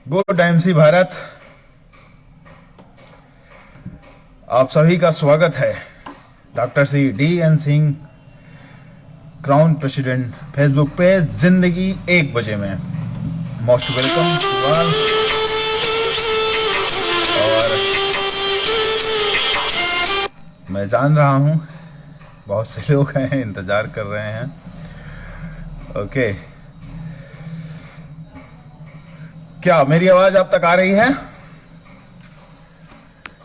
Good MC Bharat, आप सभी का स्वागत है। Doctor C D N Singh, crown president, Facebook पे जिंदगी 1 बजे में। Most welcome to all. और मैं जान रहा हूं बहुत से लोग हैं, इंतजार कर रहे हैं। ओके, क्या मेरी आवाज आप तक आ रही है?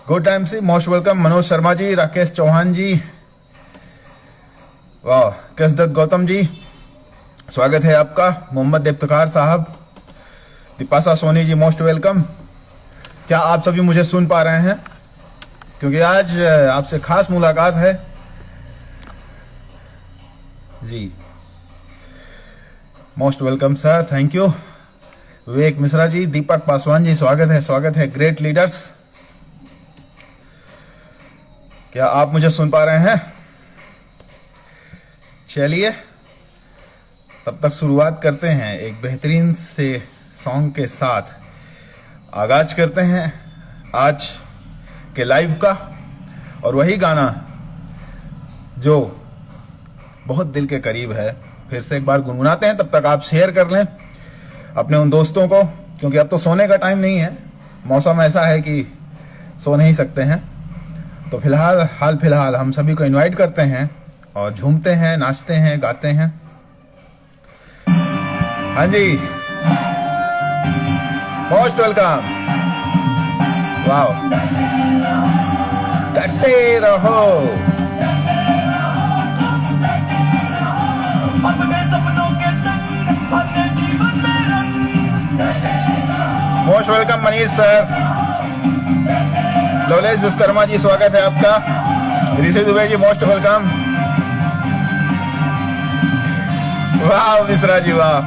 गुड टाइम से मोस्ट वेलकम मनोज शर्मा जी, राकेश चौहान जी, वाह, कसदत गौतम जी, स्वागत है आपका। मोहम्मद इफ्तिकार साहब, दीपासा सोनी जी, मोस्ट वेलकम। क्या आप सभी मुझे सुन पा रहे हैं? क्योंकि आज आपसे खास मुलाकात है जी। Most welcome sir, thank you. Vivek Mishra ji, Deepak Paswan ji, स्वागत है। ग्रेट लीडर्स, क्या आप मुझे सुन पा रहे हैं? चलिए तब तक शुरुआत करते हैं एक बेहतरीन से सॉन्ग के साथ। आगाज करते हैं आज के लाइव का, और वही गाना जो बहुत दिल के करीब है फिर से एक बार गुनगुनाते हैं। तब तक आप शेयर कर लें अपने उन दोस्तों को, क्योंकि अब तो सोने का टाइम नहीं है, मौसम ऐसा है कि सो नहीं सकते हैं। तो हाल फिलहाल हम सभी को इनवाइट करते हैं और झूमते हैं, नाचते हैं, गाते हैं। हाँ जी, मोस्ट वेलकम। वाह, डटे रहो। Most welcome Manish sir, Lolesh Vishwakarma ji, स्वागत है आपका। Rishi Dubey ji, most welcome. वाह मिश्रा जी, वाह।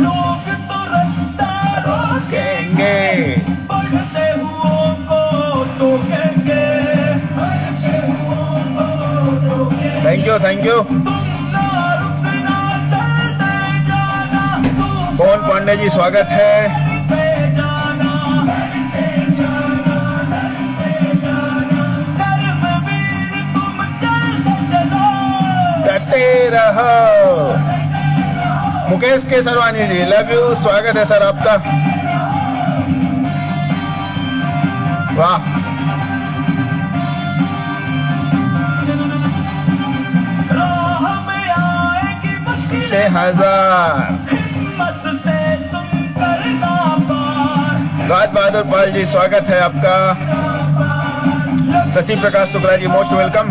लोग तो रास्ता रोकेंगे, बढ़ते हुओं को टोकेंगे। Thank you. पवन पांडे जी, स्वागत है। रहो। मुकेश केसरवानी जी, लव यू, स्वागत है सर आपका। वाह, मुश्किलें हजार, राज बहादुर पाल जी, स्वागत है आपका। Shashi Prakash Shukla ji, most welcome.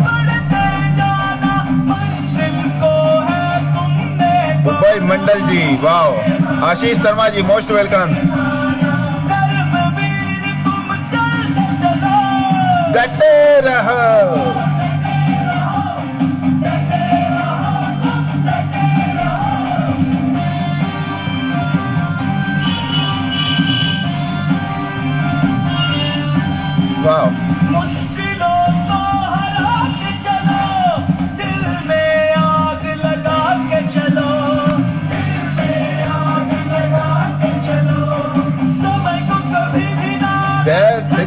भाई मंडल जी, वाह। Ashish Sharma ji, most welcome. डटे रहो। वाह,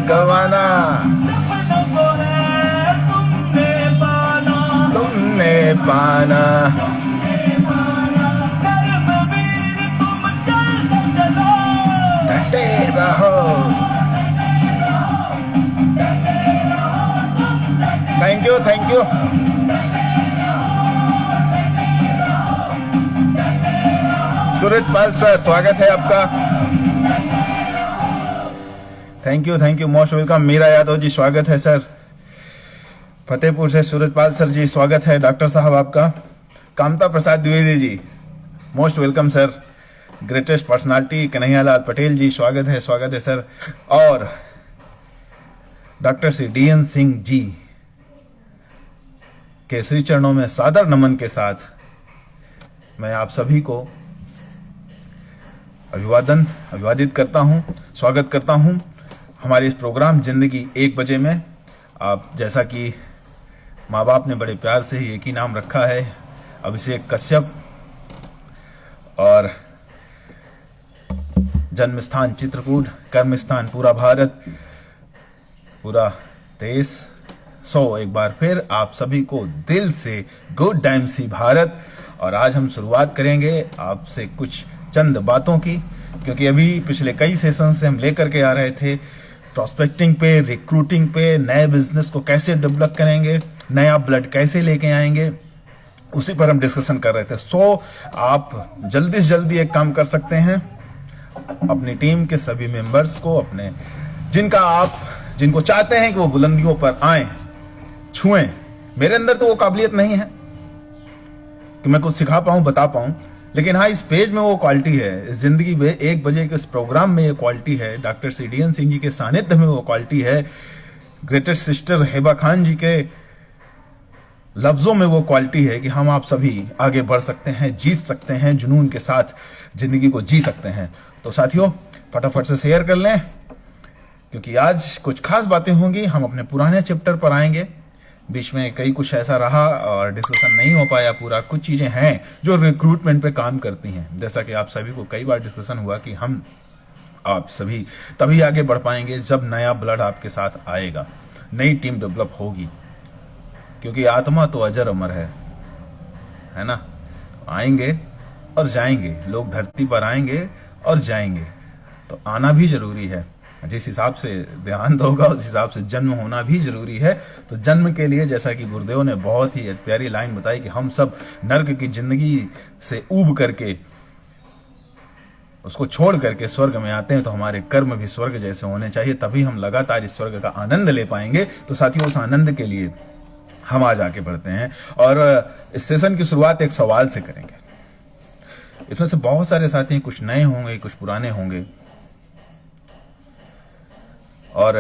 गवाना तुमने पाना। डटे रहो। Thank you. Suraj Pal sir, स्वागत है आपका। Thank you, most welcome. Meera Yadav ji, स्वागत है सर। फतेहपुर से सूरजपाल सर जी, स्वागत है डॉक्टर साहब आपका। Kamta Prasad Dwivedi ji, most welcome sir. Greatest personality Kanhaiyalal Patel ji, स्वागत है सर। और doctor C D N Singh ji के श्री चरणों में सादर नमन के साथ मैं आप सभी को अभिवादित करता हूं, स्वागत करता हूं हमारे इस प्रोग्राम जिंदगी 1 बजे में। आप जैसा कि माँ बाप ने बड़े प्यार से ही एक ही नाम रखा है, अभिषेक कश्यप, और जन्म स्थान चित्रकूट, कर्म स्थान पूरा भारत, पूरा देश। एक बार फिर आप सभी को दिल से गुड टाइम सी भारत। और आज हम शुरुआत करेंगे आपसे कुछ चंद बातों की, क्योंकि अभी पिछले कई सेशन से हम लेकर के आ रहे थे प्रोस्पेक्टिंग पे, रिक्रूटिंग पे, नए बिजनेस को कैसे डेवलप करेंगे, नया ब्लड कैसे लेके आएंगे, उसी पर हम डिस्कशन कर रहे थे। आप जल्दी से जल्दी एक काम कर सकते हैं, अपनी टीम के सभी मेंबर्स को, अपने जिनको चाहते हैं कि वो बुलंदियों पर आए, छुएं। मेरे अंदर तो वो काबिलियत नहीं है कि मैं कुछ सिखा पाऊं, बता पाऊं, लेकिन हाँ, इस पेज में वो क्वालिटी है, इस जिंदगी में 1 बजे के इस प्रोग्राम में ये क्वालिटी है, डॉक्टर सीडीएन सिंह जी के सानिध्य में वो क्वालिटी है, ग्रेटेस्ट सिस्टर हेबा खान जी के लफ्जों में वो क्वालिटी है कि हम आप सभी आगे बढ़ सकते हैं, जीत सकते हैं, जुनून के साथ जिंदगी को जी सकते हैं। तो साथियों, फटाफट से शेयर कर लें, क्योंकि आज कुछ खास बातें होंगी। हम अपने पुराने चैप्टर पर आएंगे, बीच में कई कुछ ऐसा रहा और डिस्कशन नहीं हो पाया पूरा। कुछ चीजें हैं जो रिक्रूटमेंट पे काम करती हैं, जैसा कि आप सभी को कई बार डिस्कशन हुआ कि हम आप सभी तभी आगे बढ़ पाएंगे जब नया ब्लड आपके साथ आएगा, नई टीम डेवलप होगी, क्योंकि आत्मा तो अजर अमर है ना। आएंगे और जाएंगे, लोग धरती पर आएंगे और जाएंगे, तो आना भी जरूरी है। जिस हिसाब से देहांत होगा उस हिसाब से जन्म होना भी जरूरी है। तो जन्म के लिए, जैसा कि गुरुदेव ने बहुत ही प्यारी लाइन बताई कि हम सब नर्क की जिंदगी से ऊब करके, उसको छोड़ करके स्वर्ग में आते हैं, तो हमारे कर्म भी स्वर्ग जैसे होने चाहिए, तभी हम लगातार इस स्वर्ग का आनंद ले पाएंगे। तो साथियों, उस आनंद के लिए हम आज आगे बढ़ते हैं और इस सेशन की शुरुआत एक सवाल से करेंगे। इसमें से बहुत सारे साथी, कुछ नए होंगे, कुछ पुराने होंगे, और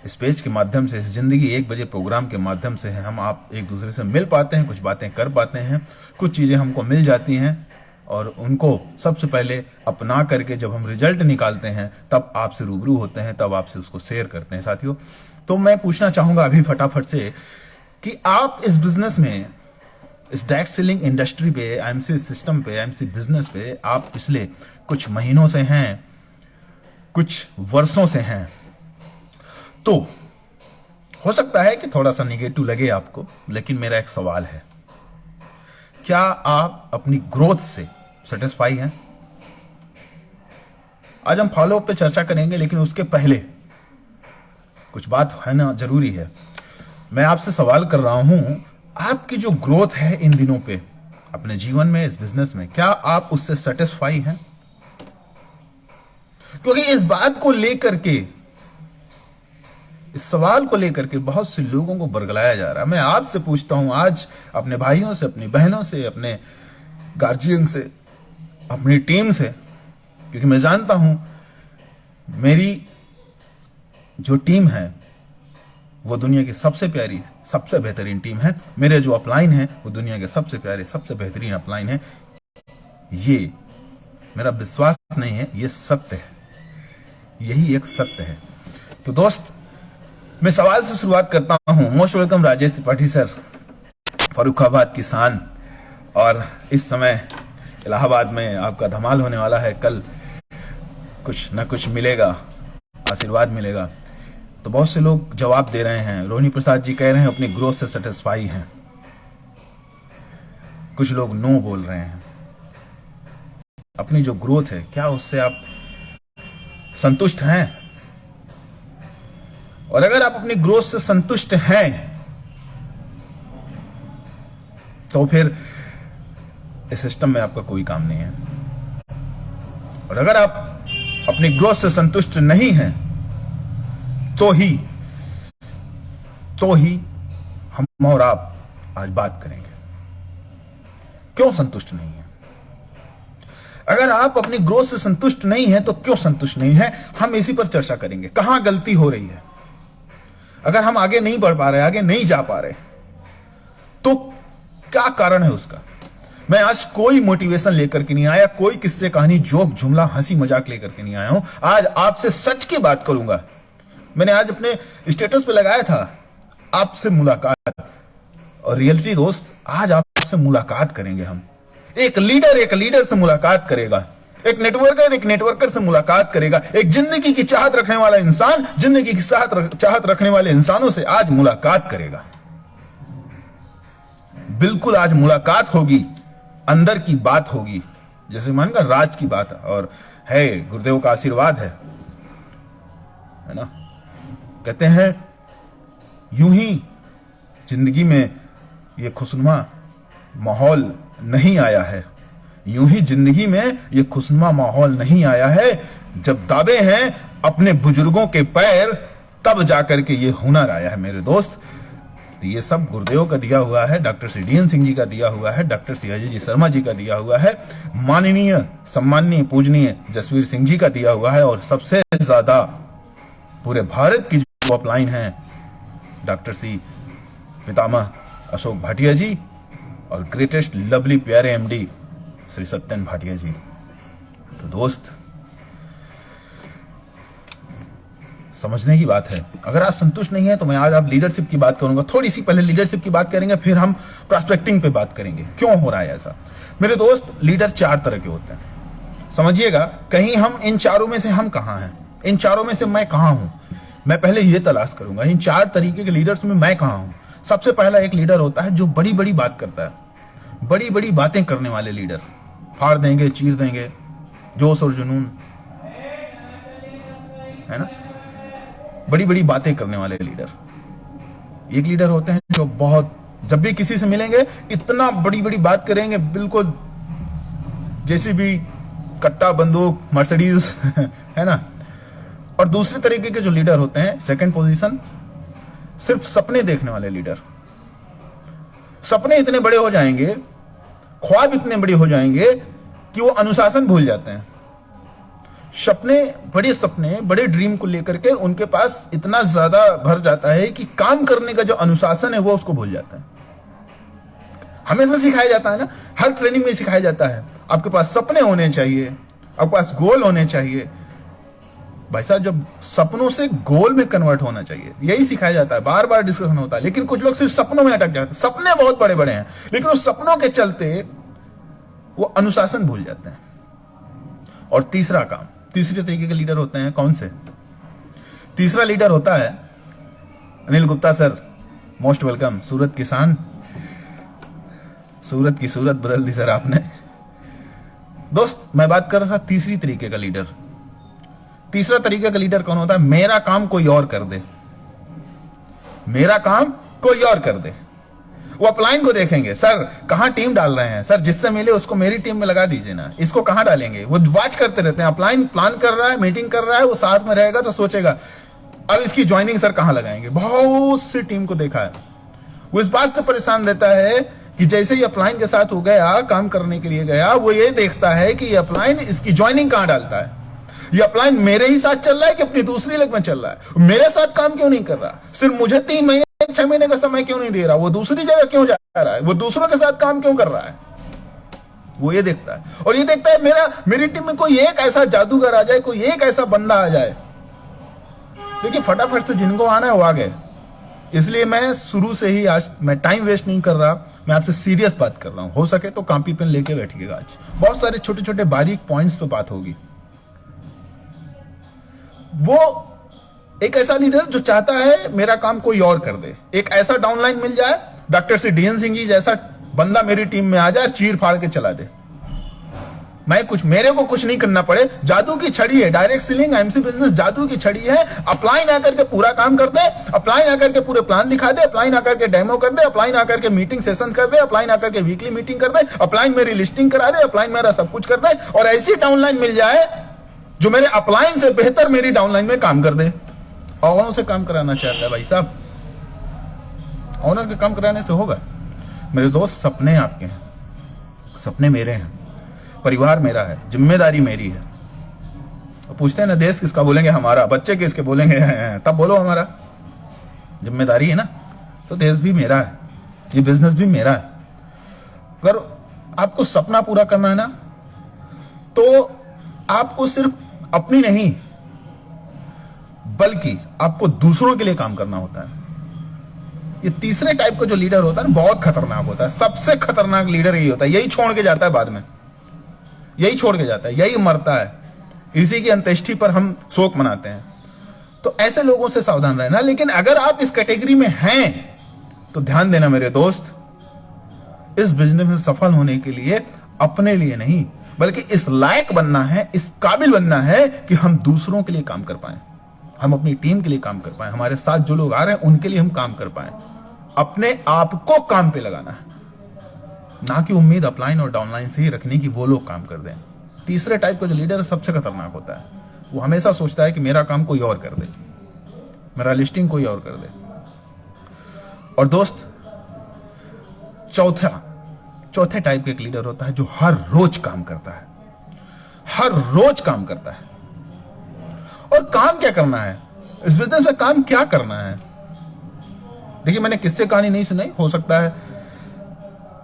इस पेज के माध्यम से, इस जिंदगी 1 बजे प्रोग्राम के माध्यम से हम आप एक दूसरे से मिल पाते हैं, कुछ बातें कर पाते हैं, कुछ चीजें हमको मिल जाती हैं, और उनको सबसे पहले अपना करके जब हम रिजल्ट निकालते हैं तब आपसे रूबरू होते हैं, तब आपसे उसको शेयर करते हैं। साथियों, तो मैं पूछना चाहूंगा अभी फटाफट से कि आप इस बिजनेस में, इस डायरेक्ट सेलिंग इंडस्ट्री पे, एमसी सिस्टम पे, एमसी बिजनेस पे आप पिछले कुछ महीनों से हैं, कुछ वर्षों से हैं, तो हो सकता है कि थोड़ा सा निगेटिव लगे आपको, लेकिन मेरा एक सवाल है, क्या आप अपनी ग्रोथ से सेटिस्फाई हैं? आज हम फॉलोअप पे चर्चा करेंगे, लेकिन उसके पहले कुछ बात है ना, जरूरी है। मैं आपसे सवाल कर रहा हूं, आपकी जो ग्रोथ है इन दिनों पे अपने जीवन में, इस बिजनेस में, क्या आप उससे सेटिस्फाई हैं? क्योंकि इस बात को लेकर के, इस सवाल को लेकर के बहुत से लोगों को बरगलाया जा रहा है। मैं आपसे पूछता हूं आज, अपने भाइयों से, अपनी बहनों से, अपने गार्जियन से, अपनी टीम से, क्योंकि मैं जानता हूं मेरी जो टीम है वो दुनिया की सबसे प्यारी, सबसे बेहतरीन टीम है। मेरे जो अपलाइन है वो दुनिया के सबसे प्यारे, सबसे बेहतरीन अपलाइन है। ये मेरा विश्वास नहीं है, ये सत्य है, यही एक सत्य है। तो दोस्त, मैं सवाल से शुरुआत करता हूं। Most welcome Rajesh Tripathi sir, Farrukhabad की शान। और इस समय इलाहाबाद में आपका धमाल होने वाला है, कल कुछ ना कुछ मिलेगा, आशीर्वाद मिलेगा। तो बहुत से लोग जवाब दे रहे हैं। रोहिणी प्रसाद जी कह रहे हैं अपनी ग्रोथ से सेटिस्फाई हैं, कुछ लोग नो बोल रहे हैं। अपनी जो ग्रोथ है, क्या उससे आप संतुष्ट हैं? और अगर आप अपनी ग्रोथ से संतुष्ट हैं तो फिर इस सिस्टम में आपका कोई काम नहीं है। और अगर आप अपनी ग्रोथ से संतुष्ट नहीं हैं तो ही हम और आप आज बात करेंगे क्यों संतुष्ट नहीं है। अगर आप अपनी ग्रोथ से संतुष्ट नहीं है तो क्यों संतुष्ट नहीं है, हम इसी पर चर्चा करेंगे। कहां गलती हो रही है, अगर हम आगे नहीं बढ़ पा रहे, आगे नहीं जा पा रहे, तो क्या कारण है उसका। मैं आज कोई मोटिवेशन लेकर के नहीं आया, कोई किस्से कहानी, जोक, जुमला, हंसी मजाक लेकर के नहीं आया हूं। आज आपसे सच की बात करूंगा। मैंने आज अपने स्टेटस पे लगाया था आपसे मुलाकात, और रियलिटी दोस्त, आज आपसे मुलाकात करेंगे हम। एक लीडर से मुलाकात करेगा, एक नेटवर्कर एक नेटवर्कर से मुलाकात करेगा। एक जिंदगी की चाहत रखने वाला इंसान जिंदगी की चाहत रखने वाले इंसानों से आज मुलाकात करेगा। बिल्कुल आज मुलाकात होगी, अंदर की बात होगी, जैसे मानकर राज की बात और है, गुरुदेव का आशीर्वाद है ना। कहते हैं यूं ही जिंदगी में ये खुशनुमा माहौल नहीं आया है, यूं ही जिंदगी में ये खुशनुमा माहौल नहीं आया है। जब दाबे हैं अपने बुजुर्गों के पैर, तब जाकर के ये हुनर आया है मेरे दोस्त। तो ये सब गुरुदेव का दिया हुआ है, doctor Shri D N Singh ji का दिया हुआ है, डॉक्टर श्री अजय जी शर्मा जी का दिया हुआ है, माननीय सम्माननीय पूजनीय जसवीर सिंह जी का दिया हुआ है, और सबसे ज्यादा पूरे भारत की जो अपलाइन है डॉक्टर श्री पितामह अशोक भाटिया जी और ग्रेटेस्ट लवली प्यारे एमडी श्री सत्यन भाटिया जी। तो दोस्त समझने की बात है। अगर आप संतुष्ट नहीं है तो मैं आज आप लीडरशिप की बात करूंगा, थोड़ी सी पहले लीडरशिप की बात करेंगे, फिर हम प्रॉस्पेक्टिंग पे बात करेंगे क्यों हो रहा है ऐसा। मेरे दोस्त लीडर 4 तरह के होते हैं, समझिएगा। कहीं हम इन चारों में से हम कहां हैं, इन चारों में से मैं कहां हूं, मैं पहले ये तलाश करूंगा इन 4 तरीके के लीडर्स में मैं कहां हूं। सबसे पहला एक लीडर होता है जो बड़ी बड़ी बात करता है, बड़ी बड़ी बातें करने वाले लीडर, फाड़ देंगे चीर देंगे, जोश और जुनून, है ना, बड़ी बड़ी बातें करने वाले लीडर। एक लीडर होते हैं जो बहुत, जब भी किसी से मिलेंगे इतना बड़ी बड़ी बात करेंगे, बिल्कुल जैसी भी कट्टा बंदूक मर्सिडीज है ना। और दूसरे तरीके के जो लीडर होते हैं, सेकंड पोजीशन, सिर्फ सपने देखने वाले लीडर। सपने इतने बड़े हो जाएंगे, ख्वाब इतने बड़े हो जाएंगे कि वो अनुशासन भूल जाते हैं। सपने बड़े ड्रीम को लेकर के उनके पास इतना ज्यादा भर जाता है कि काम करने का जो अनुशासन है वो उसको भूल जाता है। हमेशा सिखाया जाता है ना, हर ट्रेनिंग में सिखाया जाता है आपके पास सपने होने चाहिए, आपके पास गोल होने चाहिए। भाई साहब, जब सपनों से गोल में कन्वर्ट होना चाहिए, यही सिखाया जाता है, बार बार डिस्कशन होता है। लेकिन कुछ लोग सिर्फ सपनों में अटक जाते हैं। सपने बहुत बड़े बड़े हैं, लेकिन उस सपनों के चलते वो अनुशासन भूल जाते हैं। और तीसरा काम, तीसरे तरीके के लीडर होते हैं कौन से? तीसरा लीडर होता है Anil Gupta sir, most welcome. Surat किसान, सूरत की सूरत बदल दी सर आपने। दोस्त, मैं बात कर रहा था तीसरी तरीके का लीडर। तीसरा तरीके का लीडर कौन होता है? मेरा काम कोई और कर दे, मेरा काम कोई और कर दे। वो अपलाइन को देखेंगे, सर कहां टीम डाल रहे हैं, सर जिससे मिले उसको मेरी टीम में लगा दीजिए ना, इसको कहां डालेंगे। वो वॉच करते रहते हैं, अपलाइन प्लान कर रहा है, मीटिंग कर रहा है, वो साथ में रहेगा तो सोचेगा अब इसकी ज्वाइनिंग सर कहां लगाएंगे। बहुत सी टीम को देखा है, वो इस बात से परेशान रहता है कि जैसे ही अपलाइन के साथ हो गया, काम करने के लिए गया, वो ये देखता है कि ये अपलाइन इसकी ज्वाइनिंग कहां डालता है। ये अपलाइन मेरे ही साथ चल रहा है कि अपनी दूसरी लेग में चल रहा है, मेरे साथ काम क्यों नहीं कर रहा, सिर्फ मुझे 3 महीने 6 महीने का समय क्यों नहीं दे रहा, वो दूसरी जगह क्यों जा रहा है, वो दूसरों के साथ काम क्यों कर रहा है। वो ये देखता है, और ये देखता है मेरी टीम में कोई एक ऐसा जादूगर आ जाए, कोई एक ऐसा बंदा आ जाए। देखिए, फटाफट से जिनको आना है वो आ गए। इसलिए मैं शुरू से ही, आज मैं टाइम वेस्ट नहीं कर रहा, मैं आपसे सीरियस बात कर रहा हूं। हो सके तो कॉपी पेन लेके बैठिएगा, आज बहुत सारे छोटे छोटे बारीक पॉइंट्स पे बात होगी। वो एक ऐसा लीडर जो चाहता है मेरा काम कोई और कर दे, एक ऐसा डाउनलाइन मिल जाए, doctor Shri D N Singh ji जैसा बंदा मेरी टीम में आ जाए, चीर फाड़ के चला दे, मेरे को कुछ नहीं करना पड़े। जादू की छड़ी है, डायरेक्ट सेलिंग एमसी बिजनेस जादू की छड़ी है। अपलाइन आकर के पूरा काम कर दे, अपलाइन आकर के पूरे प्लान दिखा दे, अपलाइन आकर के डेमो कर दे, अपलाइन आकर के मीटिंग सेशन कर दे, अपलाइन आकर के वीकली मीटिंग कर दे, अपलाइन मेरी लिस्टिंग करा दे, अपलाइन मेरा सब कुछ कर दे, और ऐसी डाउनलाइन मिल जाए जो मेरे अपलाइन से बेहतर मेरी डाउनलाइन में काम कर दे। ऑनर से काम कराना चाहता है भाई साहब, ऑनर के काम कराने से होगा? मेरे दोस्त, सपने आपके हैं, सपने मेरे हैं, परिवार मेरा है, जिम्मेदारी मेरी है। पूछते हैं ना देश किसका, बोलेंगे हमारा, बच्चे किसके, बोलेंगे तब बोलो हमारा। जिम्मेदारी है ना, तो देश भी मेरा है, ये बिजनेस भी मेरा है। अगर आपको सपना पूरा करना है ना, तो आपको सिर्फ अपनी नहीं बल्कि आपको दूसरों के लिए काम करना होता है। ये तीसरे टाइप का जो लीडर होता है ना, बहुत खतरनाक होता है। सबसे खतरनाक लीडर यही होता है, यही छोड़ के जाता है बाद में। यही छोड़ के जाता है, यही मरता है, इसी की अंत्येष्टि पर हम शोक मनाते हैं। तो ऐसे लोगों से सावधान रहना। लेकिन अगर आप इस कैटेगरी में हैं तो ध्यान देना मेरे दोस्त, इस बिजनेस में सफल होने के लिए अपने लिए नहीं बल्कि इस लायक बनना है, इस काबिल बनना है कि हम दूसरों के लिए काम कर पाए, हम अपनी टीम के लिए काम कर पाए, हमारे साथ जो लोग आ रहे हैं उनके लिए हम काम कर पाए। अपने आप को काम पे लगाना है, ना कि उम्मीद अपलाइन और डाउनलाइन से ही रखने की वो लोग काम कर दें। तीसरे टाइप का जो लीडर सबसे खतरनाक होता है, वो हमेशा सोचता है कि मेरा काम कोई और कर दे, मेरा लिस्टिंग कोई और कर दे। और दोस्त, चौथे टाइप का एक लीडर होता है जो हर रोज काम करता है, हर रोज काम करता है। और काम क्या करना है इस बिजनेस में, काम क्या करना है? देखिए, मैंने किस्से कहानी नहीं सुनाई, हो सकता है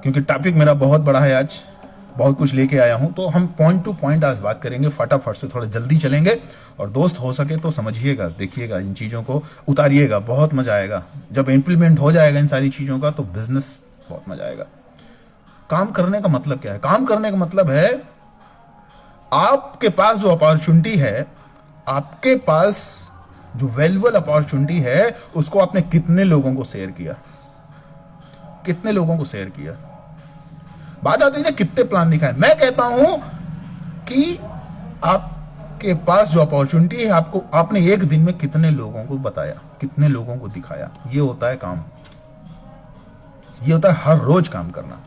क्योंकि टॉपिक मेरा बहुत बड़ा है, आज बहुत कुछ लेके आया हूं, तो हम पॉइंट टू पॉइंट आज बात करेंगे, फटाफट से थोड़ा जल्दी चलेंगे। और दोस्त हो सके तो समझिएगा, देखिएगा, इन चीजों को उतारिएगा, बहुत मजा आएगा। जब इंप्लीमेंट हो जाएगा इन सारी चीजों का तो बिजनेस बहुत मजा आएगा। काम करने का मतलब क्या है? काम करने का मतलब है आपके पास जो अपॉर्चुनिटी है, आपके पास जो वैल्यूएबल अपॉर्चुनिटी है, उसको आपने कितने लोगों को शेयर किया, कितने लोगों को शेयर किया। बात आती है कितने प्लान दिखाए। मैं कहता हूं कि आपके पास जो अपॉर्चुनिटी है, आपने एक दिन में कितने लोगों को बताया, कितने लोगों को दिखाया। ये होता है काम, ये होता है हर रोज काम करना,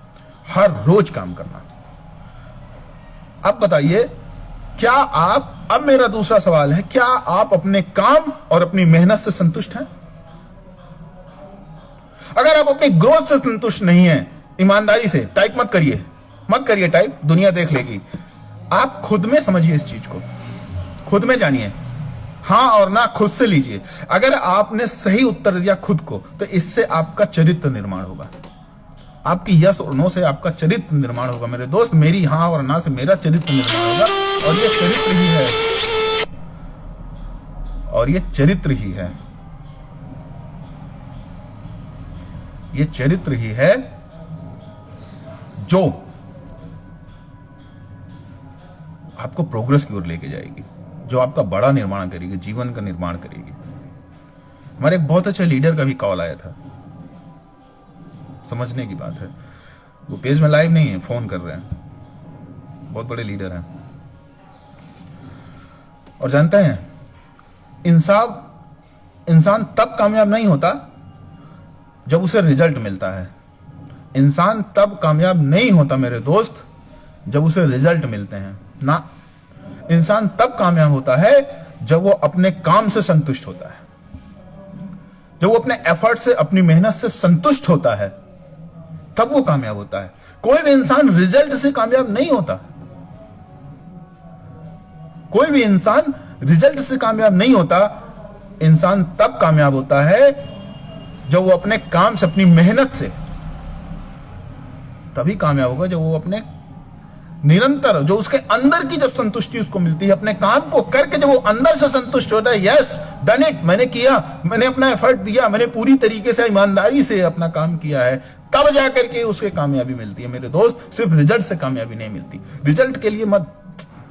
हर रोज काम करना। अब बताइए, क्या आप, अब मेरा दूसरा सवाल है, क्या आप अपने काम और अपनी मेहनत से संतुष्ट हैं? अगर आप अपनी ग्रोथ से संतुष्ट नहीं हैं, ईमानदारी से टाइप मत करिए टाइप, दुनिया देख लेगी। आप खुद में समझिए इस चीज को, खुद में जानिए, हां और ना खुद से लीजिए। अगर आपने सही उत्तर दिया खुद को, तो इससे आपका चरित्र निर्माण होगा, आपकी यस और नो से आपका चरित्र निर्माण होगा। मेरे दोस्त, मेरी हां और ना से मेरा चरित्र निर्माण होगा, और ये चरित्र ही है, और ये चरित्र ही है, ये चरित्र ही है जो आपको प्रोग्रेस की ओर लेके जाएगी, जो आपका बड़ा निर्माण करेगी, जीवन का निर्माण करेगी। हमारे एक बहुत अच्छे लीडर का भी कॉल आया था, समझने की बात है, वो पेज में लाइव नहीं है, फोन कर रहे हैं, बहुत बड़े लीडर हैं। और जानते हैं, इंसान तब कामयाब नहीं होता जब उसे रिजल्ट मिलता है। इंसान तब कामयाब नहीं होता मेरे दोस्त जब उसे रिजल्ट मिलते हैं ना। इंसान तब कामयाब होता है जब वो अपने काम से संतुष्ट होता है, जब वो अपने एफर्ट से, अपनी मेहनत से संतुष्ट होता है, तब वो कामयाब होता है। कोई भी इंसान रिजल्ट से कामयाब नहीं होता, कोई भी इंसान रिजल्ट से कामयाब नहीं होता। इंसान तब कामयाब होता है जब वो अपने काम से, अपनी मेहनत से, तभी कामयाब होगा जब वो अपने निरंतर, जो उसके अंदर की जब संतुष्टि उसको मिलती है, अपने काम को करके जब वो अंदर से संतुष्ट होता है, यस डन इट, मैंने किया, मैंने अपना एफर्ट दिया, मैंने पूरी तरीके से ईमानदारी से अपना काम किया है, तब जाकर के उसके कामयाबी मिलती है। मेरे दोस्त, सिर्फ रिजल्ट से कामयाबी नहीं मिलती। रिजल्ट के लिए मत,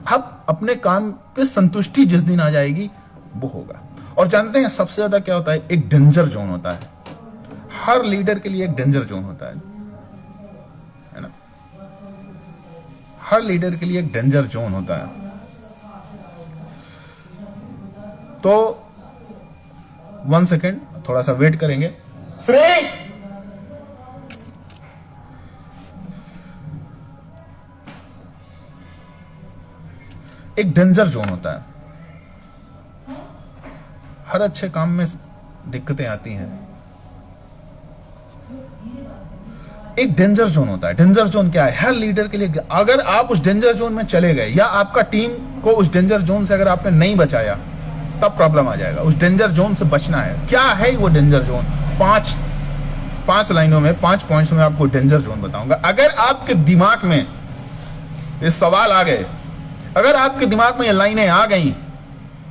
अब अपने काम पे संतुष्टि जिस दिन आ जाएगी वो होगा। और जानते हैं सबसे ज्यादा क्या होता है? एक डेंजर जोन होता है, हर लीडर के लिए एक डेंजर जोन होता है ना? हर लीडर के लिए एक डेंजर जोन होता है। तो 1 सेकेंड, थोड़ा सा वेट करेंगे। श्री, एक डेंजर जोन होता है, हर अच्छे काम में दिक्कतें आती हैं। एक डेंजर जोन होता है। डेंजर जोन क्या है? हर लीडर के लिए, अगर आप उस डेंजर जोन में चले गए, या आपका टीम को उस डेंजर जोन से अगर आपने नहीं बचाया, तब प्रॉब्लम आ जाएगा। उस डेंजर जोन से बचना है। क्या है वो डेंजर जोन? पांच लाइनों में, 5 पॉइंट्स में आपको डेंजर जोन बताऊंगा। अगर आपके दिमाग में ये सवाल आ गए, अगर आपके दिमाग में ये लाइनें आ गई,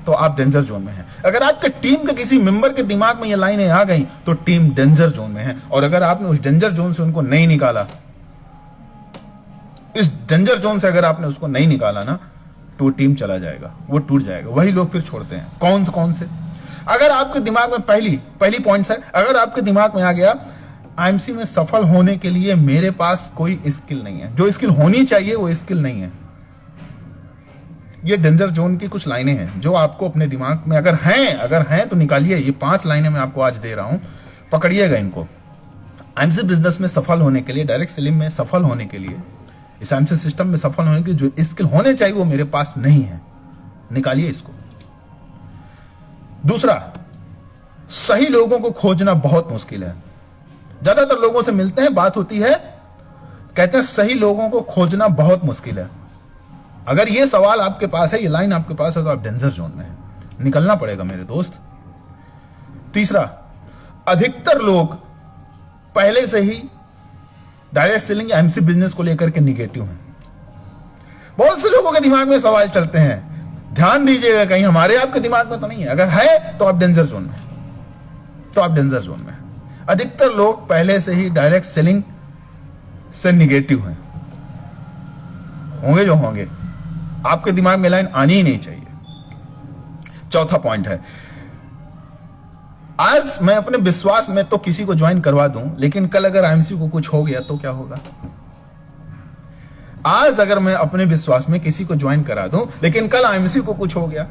तो आप डेंजर जोन में हैं। अगर आपके टीम के किसी मेंबर के दिमाग में ये लाइनें आ गई, तो टीम डेंजर जोन में है। और अगर आपने उस डेंजर जोन से उनको नहीं निकाला, इस डेंजर जोन से अगर आपने उसको नहीं निकाला ना तो टीम चला जाएगा, वो टूट जाएगा। वही लोग फिर छोड़ते हैं। कौन से अगर आपके दिमाग में पहली पॉइंट है, अगर आपके दिमाग में आ गया आईएमसी में सफल होने के लिए मेरे पास कोई स्किल नहीं है, जो स्किल होनी चाहिए वो स्किल नहीं है। ये डेंजर जोन की कुछ लाइनें हैं जो आपको अपने दिमाग में अगर हैं तो निकालिए। ये 5 लाइनें मैं आपको आज दे रहा हूं, पकड़िएगा इनको। आईएमसी बिजनेस में सफल होने के लिए, डायरेक्ट सेलिंग में सफल होने के लिए, इस आईएमसी सिस्टम में सफल होने के लिए जो स्किल होने चाहिए वो मेरे पास नहीं है, निकालिए इसको। दूसरा, सही लोगों को खोजना बहुत मुश्किल है। ज्यादातर लोगों से मिलते हैं, बात होती है, कहते हैं सही लोगों को खोजना बहुत मुश्किल है। अगर ये सवाल आपके पास है, ये लाइन आपके पास है, तो आप डेंजर जोन में हैं, निकलना पड़ेगा मेरे दोस्त। तीसरा, अधिकतर लोग पहले से ही डायरेक्ट सेलिंग या एमसी बिजनेस को लेकर के निगेटिव हैं। बहुत से लोगों के दिमाग में सवाल चलते हैं, ध्यान दीजिएगा कहीं हमारे आपके दिमाग में तो नहीं है। अगर है तो आप डेंजर जोन में, अधिकतर लोग पहले से ही डायरेक्ट सेलिंग से निगेटिव हैं। होंगे जो होंगे, आपके दिमाग में लाइन आनी ही नहीं चाहिए। चौथा पॉइंट है, आज मैं अपने विश्वास में तो किसी को ज्वाइन करवा दूं, लेकिन कल अगर आईएमसी को कुछ हो गया तो क्या होगा? आज अगर मैं अपने विश्वास में किसी को ज्वाइन करा दूं, लेकिन कल आईएमसी को कुछ हो गया,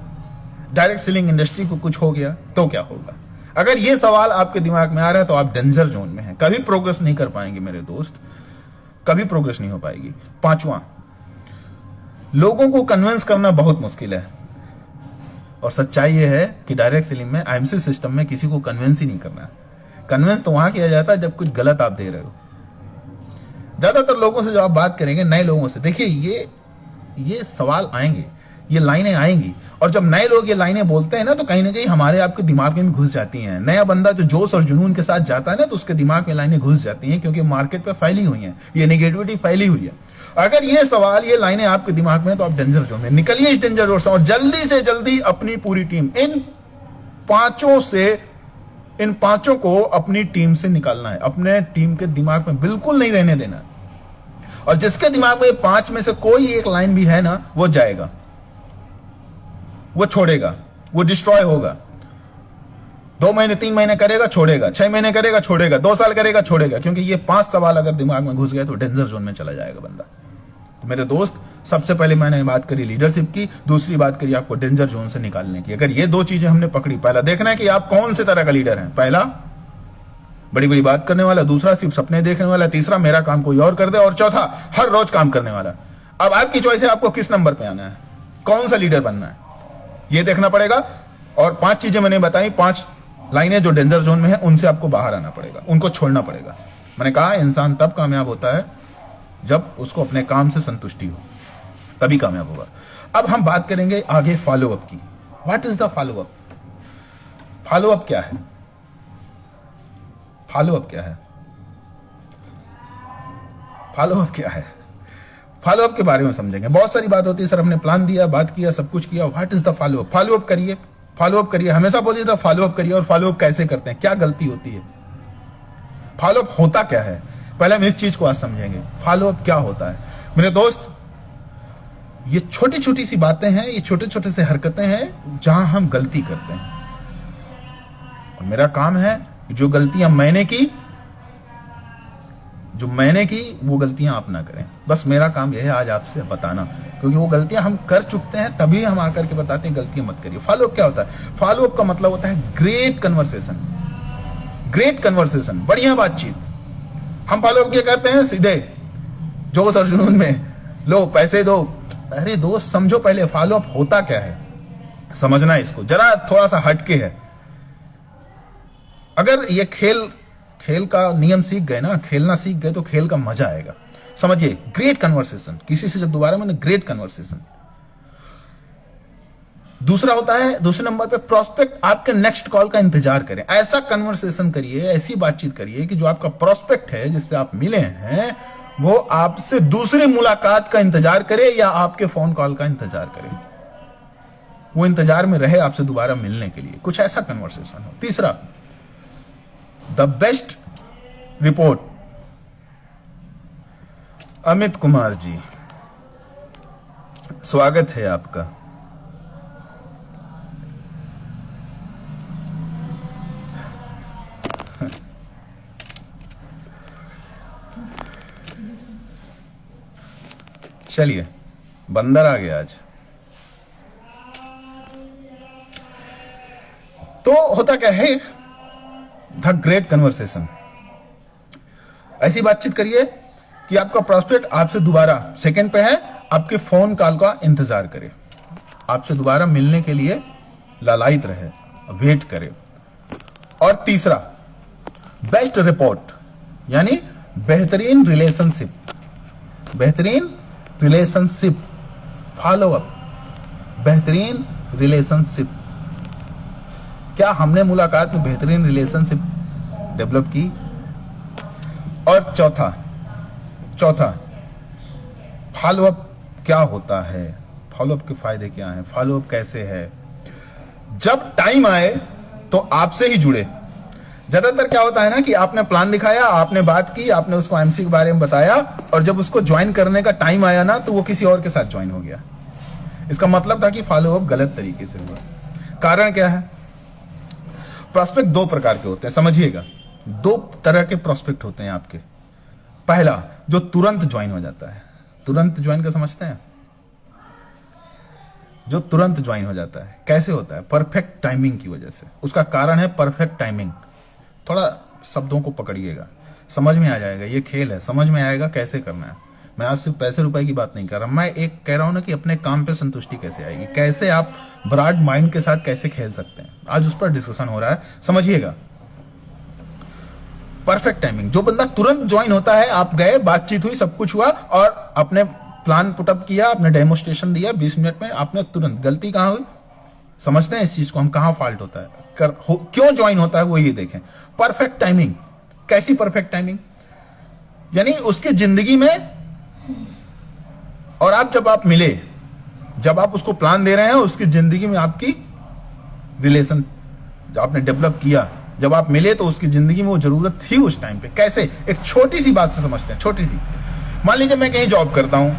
डायरेक्ट सेलिंग इंडस्ट्री को कुछ हो गया तो क्या होगा? अगर ये सवाल आपके दिमाग में आ रहा है तो आप डेंजर जोन में हैं, कभी प्रोग्रेस नहीं कर पाएंगे मेरे दोस्त, कभी प्रोग्रेस नहीं हो पाएगी। पांचवा, लोगों को कन्विंस करना बहुत मुश्किल है, और सच्चाई ये है कि डायरेक्ट सेलिंग में, आईएमसी सिस्टम में किसी को कन्विंस ही नहीं करना है। कन्विंस तो वहां किया जाता है जब कुछ गलत आप दे रहे हो। ज्यादातर लोगों से जो आप बात करेंगे, नए लोगों से, देखिए ये सवाल आएंगे, ये लाइनें आएंगी, और जब नए लोग ये लाइनें बोलते हैं ना तो कहीं ना कहीं हमारे आपके दिमाग में भी घुस जाती हैं। नया बंदा जो जोश और जुनून के साथ जाता है ना तो उसके दिमाग में लाइनें घुस जाती हैं, क्योंकि मार्केट पे फैली हुई हैं, ये नेगेटिविटी फैली हुई है। अगर ये सवाल, ये लाइनें आपके दिमाग में, तो आप डेंजर जोन में, निकलिए इस डेंजर जोन से, और जल्दी से जल्दी अपनी पूरी टीम, इन पांचों को अपनी टीम से निकालना है, अपने टीम के दिमाग में बिल्कुल नहीं रहने देना। और जिसके दिमाग में 5 में से कोई एक लाइन भी है ना, वो जाएगा, वो छोड़ेगा, वो डिस्ट्रॉय होगा। 2 महीने 3 महीने करेगा, छोड़ेगा, 6 महीने करेगा, छोड़ेगा, 2 साल करेगा, छोड़ेगा, क्योंकि ये 5 सवाल अगर दिमाग में घुस गए तो डेंजर जोन में चला जाएगा बंदा। तो मेरे दोस्त, सबसे पहले मैंने बात करी लीडरशिप की, दूसरी बात करी आपको डेंजर जोन से निकालने की। अगर ये 2 चीजें हमने पकड़ी, पहला देखना है कि आप कौन से तरह का लीडर हैं, पहला बड़ी बड़ी बात करने वाला, दूसरा सिर्फ सपने देखने वाला, तीसरा मेरा काम कोई और कर दे, और चौथा हर रोज काम करने वाला। अब आपकी चॉइस है, आपको किस नंबर पे आना है, कौन सा लीडर बनना है, ये देखना पड़ेगा। और 5 चीजें मैंने बताई, 5 लाइनें जो डेंजर जोन में है, उनसे आपको बाहर आना पड़ेगा, उनको छोड़ना पड़ेगा। मैंने कहा इंसान तब कामयाब होता है जब उसको अपने काम से संतुष्टि हो, तभी कामयाब होगा। अब हम बात करेंगे आगे फॉलोअप की। What is the follow up? Follow up क्या है? फॉलोअप क्या है? फॉलोअप क्या है? फॉलोअप के बारे में समझेंगे। बहुत सारी बात होती है, सर हमने प्लान दिया, बात किया, सब कुछ किया, what is the follow up? Follow up करिए, फॉलोअप करिए, हमेशा बोलिए था फॉलोअप करिए। और फॉलोअप कैसे करते हैं, क्या गलती होती है, फॉलोअप होता क्या है, पहले हम इस चीज को आज समझेंगे। फॉलोअप क्या होता है मेरे दोस्त? ये छोटी छोटी सी बातें हैं, ये छोटे छोटे से हरकतें हैं जहां हम गलती करते हैं, और मेरा काम है जो गलतियां मैंने की वो गलतियां आप ना करें। बस मेरा काम यह है आज आपसे बताना, क्योंकि वो गलतियां हम कर चुकते हैं, तभी हम आकर के बताते हैं गलतियां मत करिए। फॉलोअप क्या होता है? फॉलोअप का मतलब होता है ग्रेट कन्वर्सेशन, बढ़िया बातचीत। हम फॉलोअप क्या करते हैं? सीधे जोश और जुनून में, लो पैसे दो। अरे दोस्त समझो पहले फॉलोअप होता क्या है, समझना है इसको, जरा थोड़ा सा हटके है। अगर ये खेल का नियम सीख गए ना, खेलना सीख गए, तो खेल का मजा आएगा। समझिए, ग्रेट कन्वर्सेशन, किसी से जब दोबारा मैंने ग्रेट कन्वर्सेशन। दूसरा होता है, दूसरे नंबर पे प्रोस्पेक्ट आपके नेक्स्ट कॉल का इंतजार करें। ऐसा कन्वर्सेशन करिए, ऐसी बातचीत करिए कि जो आपका प्रोस्पेक्ट है, जिससे आप मिले हैं, वो आपसे दूसरी मुलाकात का इंतजार करे या आपके फोन कॉल का इंतजार करे, वो इंतजार में रहे आपसे दोबारा मिलने के लिए। कुछ ऐसा कन्वर्सेशन हो। तीसरा, the best report. Amit Kumar ji, स्वागत है आपका। चलिए, बंदर आ गया आज। तो होता क्या है, द ग्रेट कन्वर्सेशन। ऐसी बातचीत करिए कि आपका प्रोस्पेक्ट आपसे दोबारा सेकंड पे है, आपके फोन कॉल का इंतजार करे, आपसे दोबारा मिलने के लिए लालायित रहे, वेट करे। और तीसरा, बेस्ट रिपोर्ट, यानी बेहतरीन रिलेशनशिप, बेहतरीन रिलेशनशिप फॉलो अप, बेहतरीन रिलेशनशिप। क्या हमने मुलाकात में बेहतरीन रिलेशनशिप डेवलप की? और चौथा फॉलो अप क्या होता है, फॉलो अप के फायदे क्या हैं, फॉलो अप कैसे है? जब टाइम आए तो आपसे ही जुड़े। ज्यादातर क्या होता है ना कि आपने प्लान दिखाया, आपने बात की, आपने उसको एमसी के बारे में बताया, और जब उसको ज्वाइन करने का टाइम आया ना तो वो किसी और के साथ ज्वाइन हो गया। इसका मतलब था कि फॉलो अप गलत तरीके से हुआ। कारण क्या है? प्रोस्पेक्ट दो प्रकार के होते हैं, समझिएगा। दो तरह के प्रोस्पेक्ट होते हैं आपके। पहला, जो तुरंत ज्वाइन हो जाता है। तुरंत ज्वाइन का समझते हैं? जो तुरंत ज्वाइन हो जाता है कैसे होता है? परफेक्ट टाइमिंग की वजह से। उसका कारण है परफेक्ट टाइमिंग। थोड़ा शब्दों को पकड़िएगा, समझ में आ जाएगा। ये खेल है, समझ में आएगा कैसे करना है। मैं आज सिर्फ पैसे रुपए की बात नहीं कर रहा, मैं एक कह रहा हूं ना कि अपने काम पे संतुष्टि कैसे आएगी, कैसे आप ब्रॉड माइंड के साथ कैसे खेल सकते हैं। आज उस पर डिस्कशन हो रहा है, समझिएगा। परफेक्ट टाइमिंग, जो बंदा तुरंत ज्वाइन होता है, आप गए, बातचीत हुई, सब कुछ हुआ, और अपने प्लान पुटअप किया, आपने डेमोस्ट्रेशन दिया 20 मिनट में, आपने तुरंत। गलती कहां हुई? समझते हैं इस चीज को हम, कहां फॉल्ट होता है, क्यों ज्वाइन होता है, वो ये देखें। Perfect timing. कैसी परफेक्ट टाइमिंग? यानी उसकी जिंदगी में, और जब आप मिले, जब आप उसको प्लान दे रहे हैं, उसकी जिंदगी में आपकी रिलेशन आपने डेवलप किया, जब आप मिले तो उसकी जिंदगी में वो जरूरत थी उस टाइम पे। कैसे? एक छोटी सी बात से समझते हैं, छोटी सी। मान लीजिए मैं कहीं जॉब करता हूं,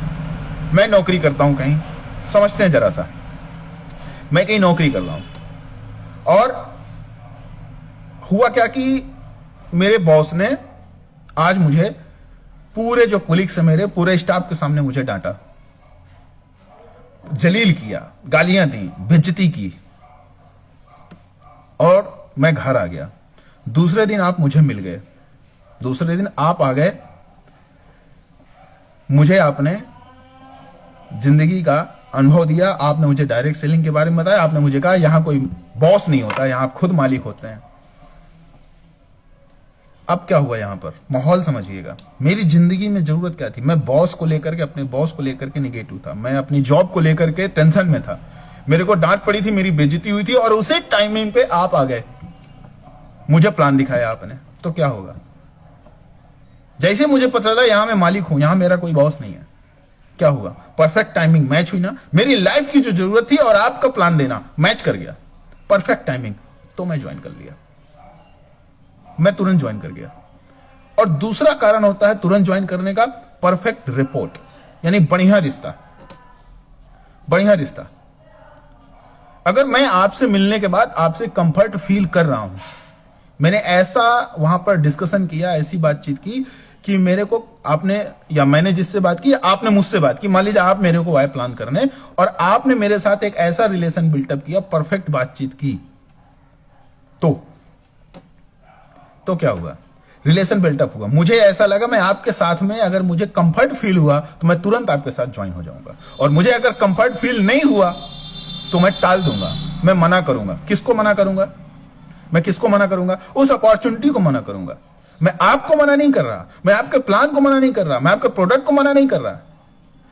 मैं नौकरी करता हूं कहीं, समझते हैं जरा सा। मैं कहीं नौकरी कर रहा हूं और हुआ क्या कि मेरे बॉस ने आज मुझे, पूरे जो कोलीग्स है मेरे, पूरे स्टाफ के सामने मुझे डांटा, जलील किया, गालियां दी, बेइज्जती की, और मैं घर आ गया। दूसरे दिन आप मुझे मिल गए, दूसरे दिन आप आ गए, मुझे आपने जिंदगी का अनुभव दिया, आपने मुझे डायरेक्ट सेलिंग के बारे में बताया, आपने मुझे कहा यहां कोई बॉस नहीं होता, यहां आप खुद मालिक होते हैं। अब क्या हुआ यहां पर? माहौल समझिएगा। मेरी जिंदगी में जरूरत क्या थी? मैं बॉस को लेकर के, अपने बॉस को लेकर के निगेटिव था, मैं अपनी जॉब को लेकर के टेंशन में था, मेरे को डांट पड़ी थी, मेरी बेइज्जती हुई थी, और उसी टाइमिंग पे आप आ गए, मुझे प्लान दिखाया आपने। तो क्या होगा? जैसे मुझे पता चला यहां मैं मालिक हूं, यहां मेरा कोई बॉस नहीं है, क्या हुआ? परफेक्ट टाइमिंग मैच हुई ना। मेरी लाइफ की जो जरूरत थी और आपका प्लान देना मैच कर गया, परफेक्ट टाइमिंग। तो मैं ज्वाइन कर लिया, मैं तुरंत ज्वाइन कर गया। और दूसरा कारण होता है तुरंत ज्वाइन करने का, परफेक्ट रिपोर्ट, यानी बढ़िया रिश्ता। बढ़िया रिश्ता। अगर मैं आपसे मिलने के बाद आपसे कंफर्ट फील कर रहा हूं, मैंने ऐसा वहां पर डिस्कशन किया, ऐसी बातचीत की कि मेरे को आपने, या मैंने जिससे बात की, आपने मुझसे बात की, मान लीजिए आप मेरे को आए प्लान करने, और आपने मेरे साथ एक ऐसा रिलेशन बिल्टअप किया, परफेक्ट बातचीत की, तो क्या हुआ? रिलेशन बिल्टअप हुआ। मुझे ऐसा लगा मैं आपके साथ में, अगर मुझे कंफर्ट फील हुआ तो मैं तुरंत आपके साथ ज्वाइन हो जाऊंगा, और मुझे अगर कंफर्ट फील नहीं हुआ तो मैं टाल दूंगा, मैं मना करूंगा। किसको मना करूंगा? मैं किसको मना करूंगा? उस अपॉर्चुनिटी को मना करूंगा। मैं आपको मना नहीं कर रहा, मैं आपके प्लान को मना नहीं कर रहा, मैं आपके प्रोडक्ट को मना नहीं कर रहा,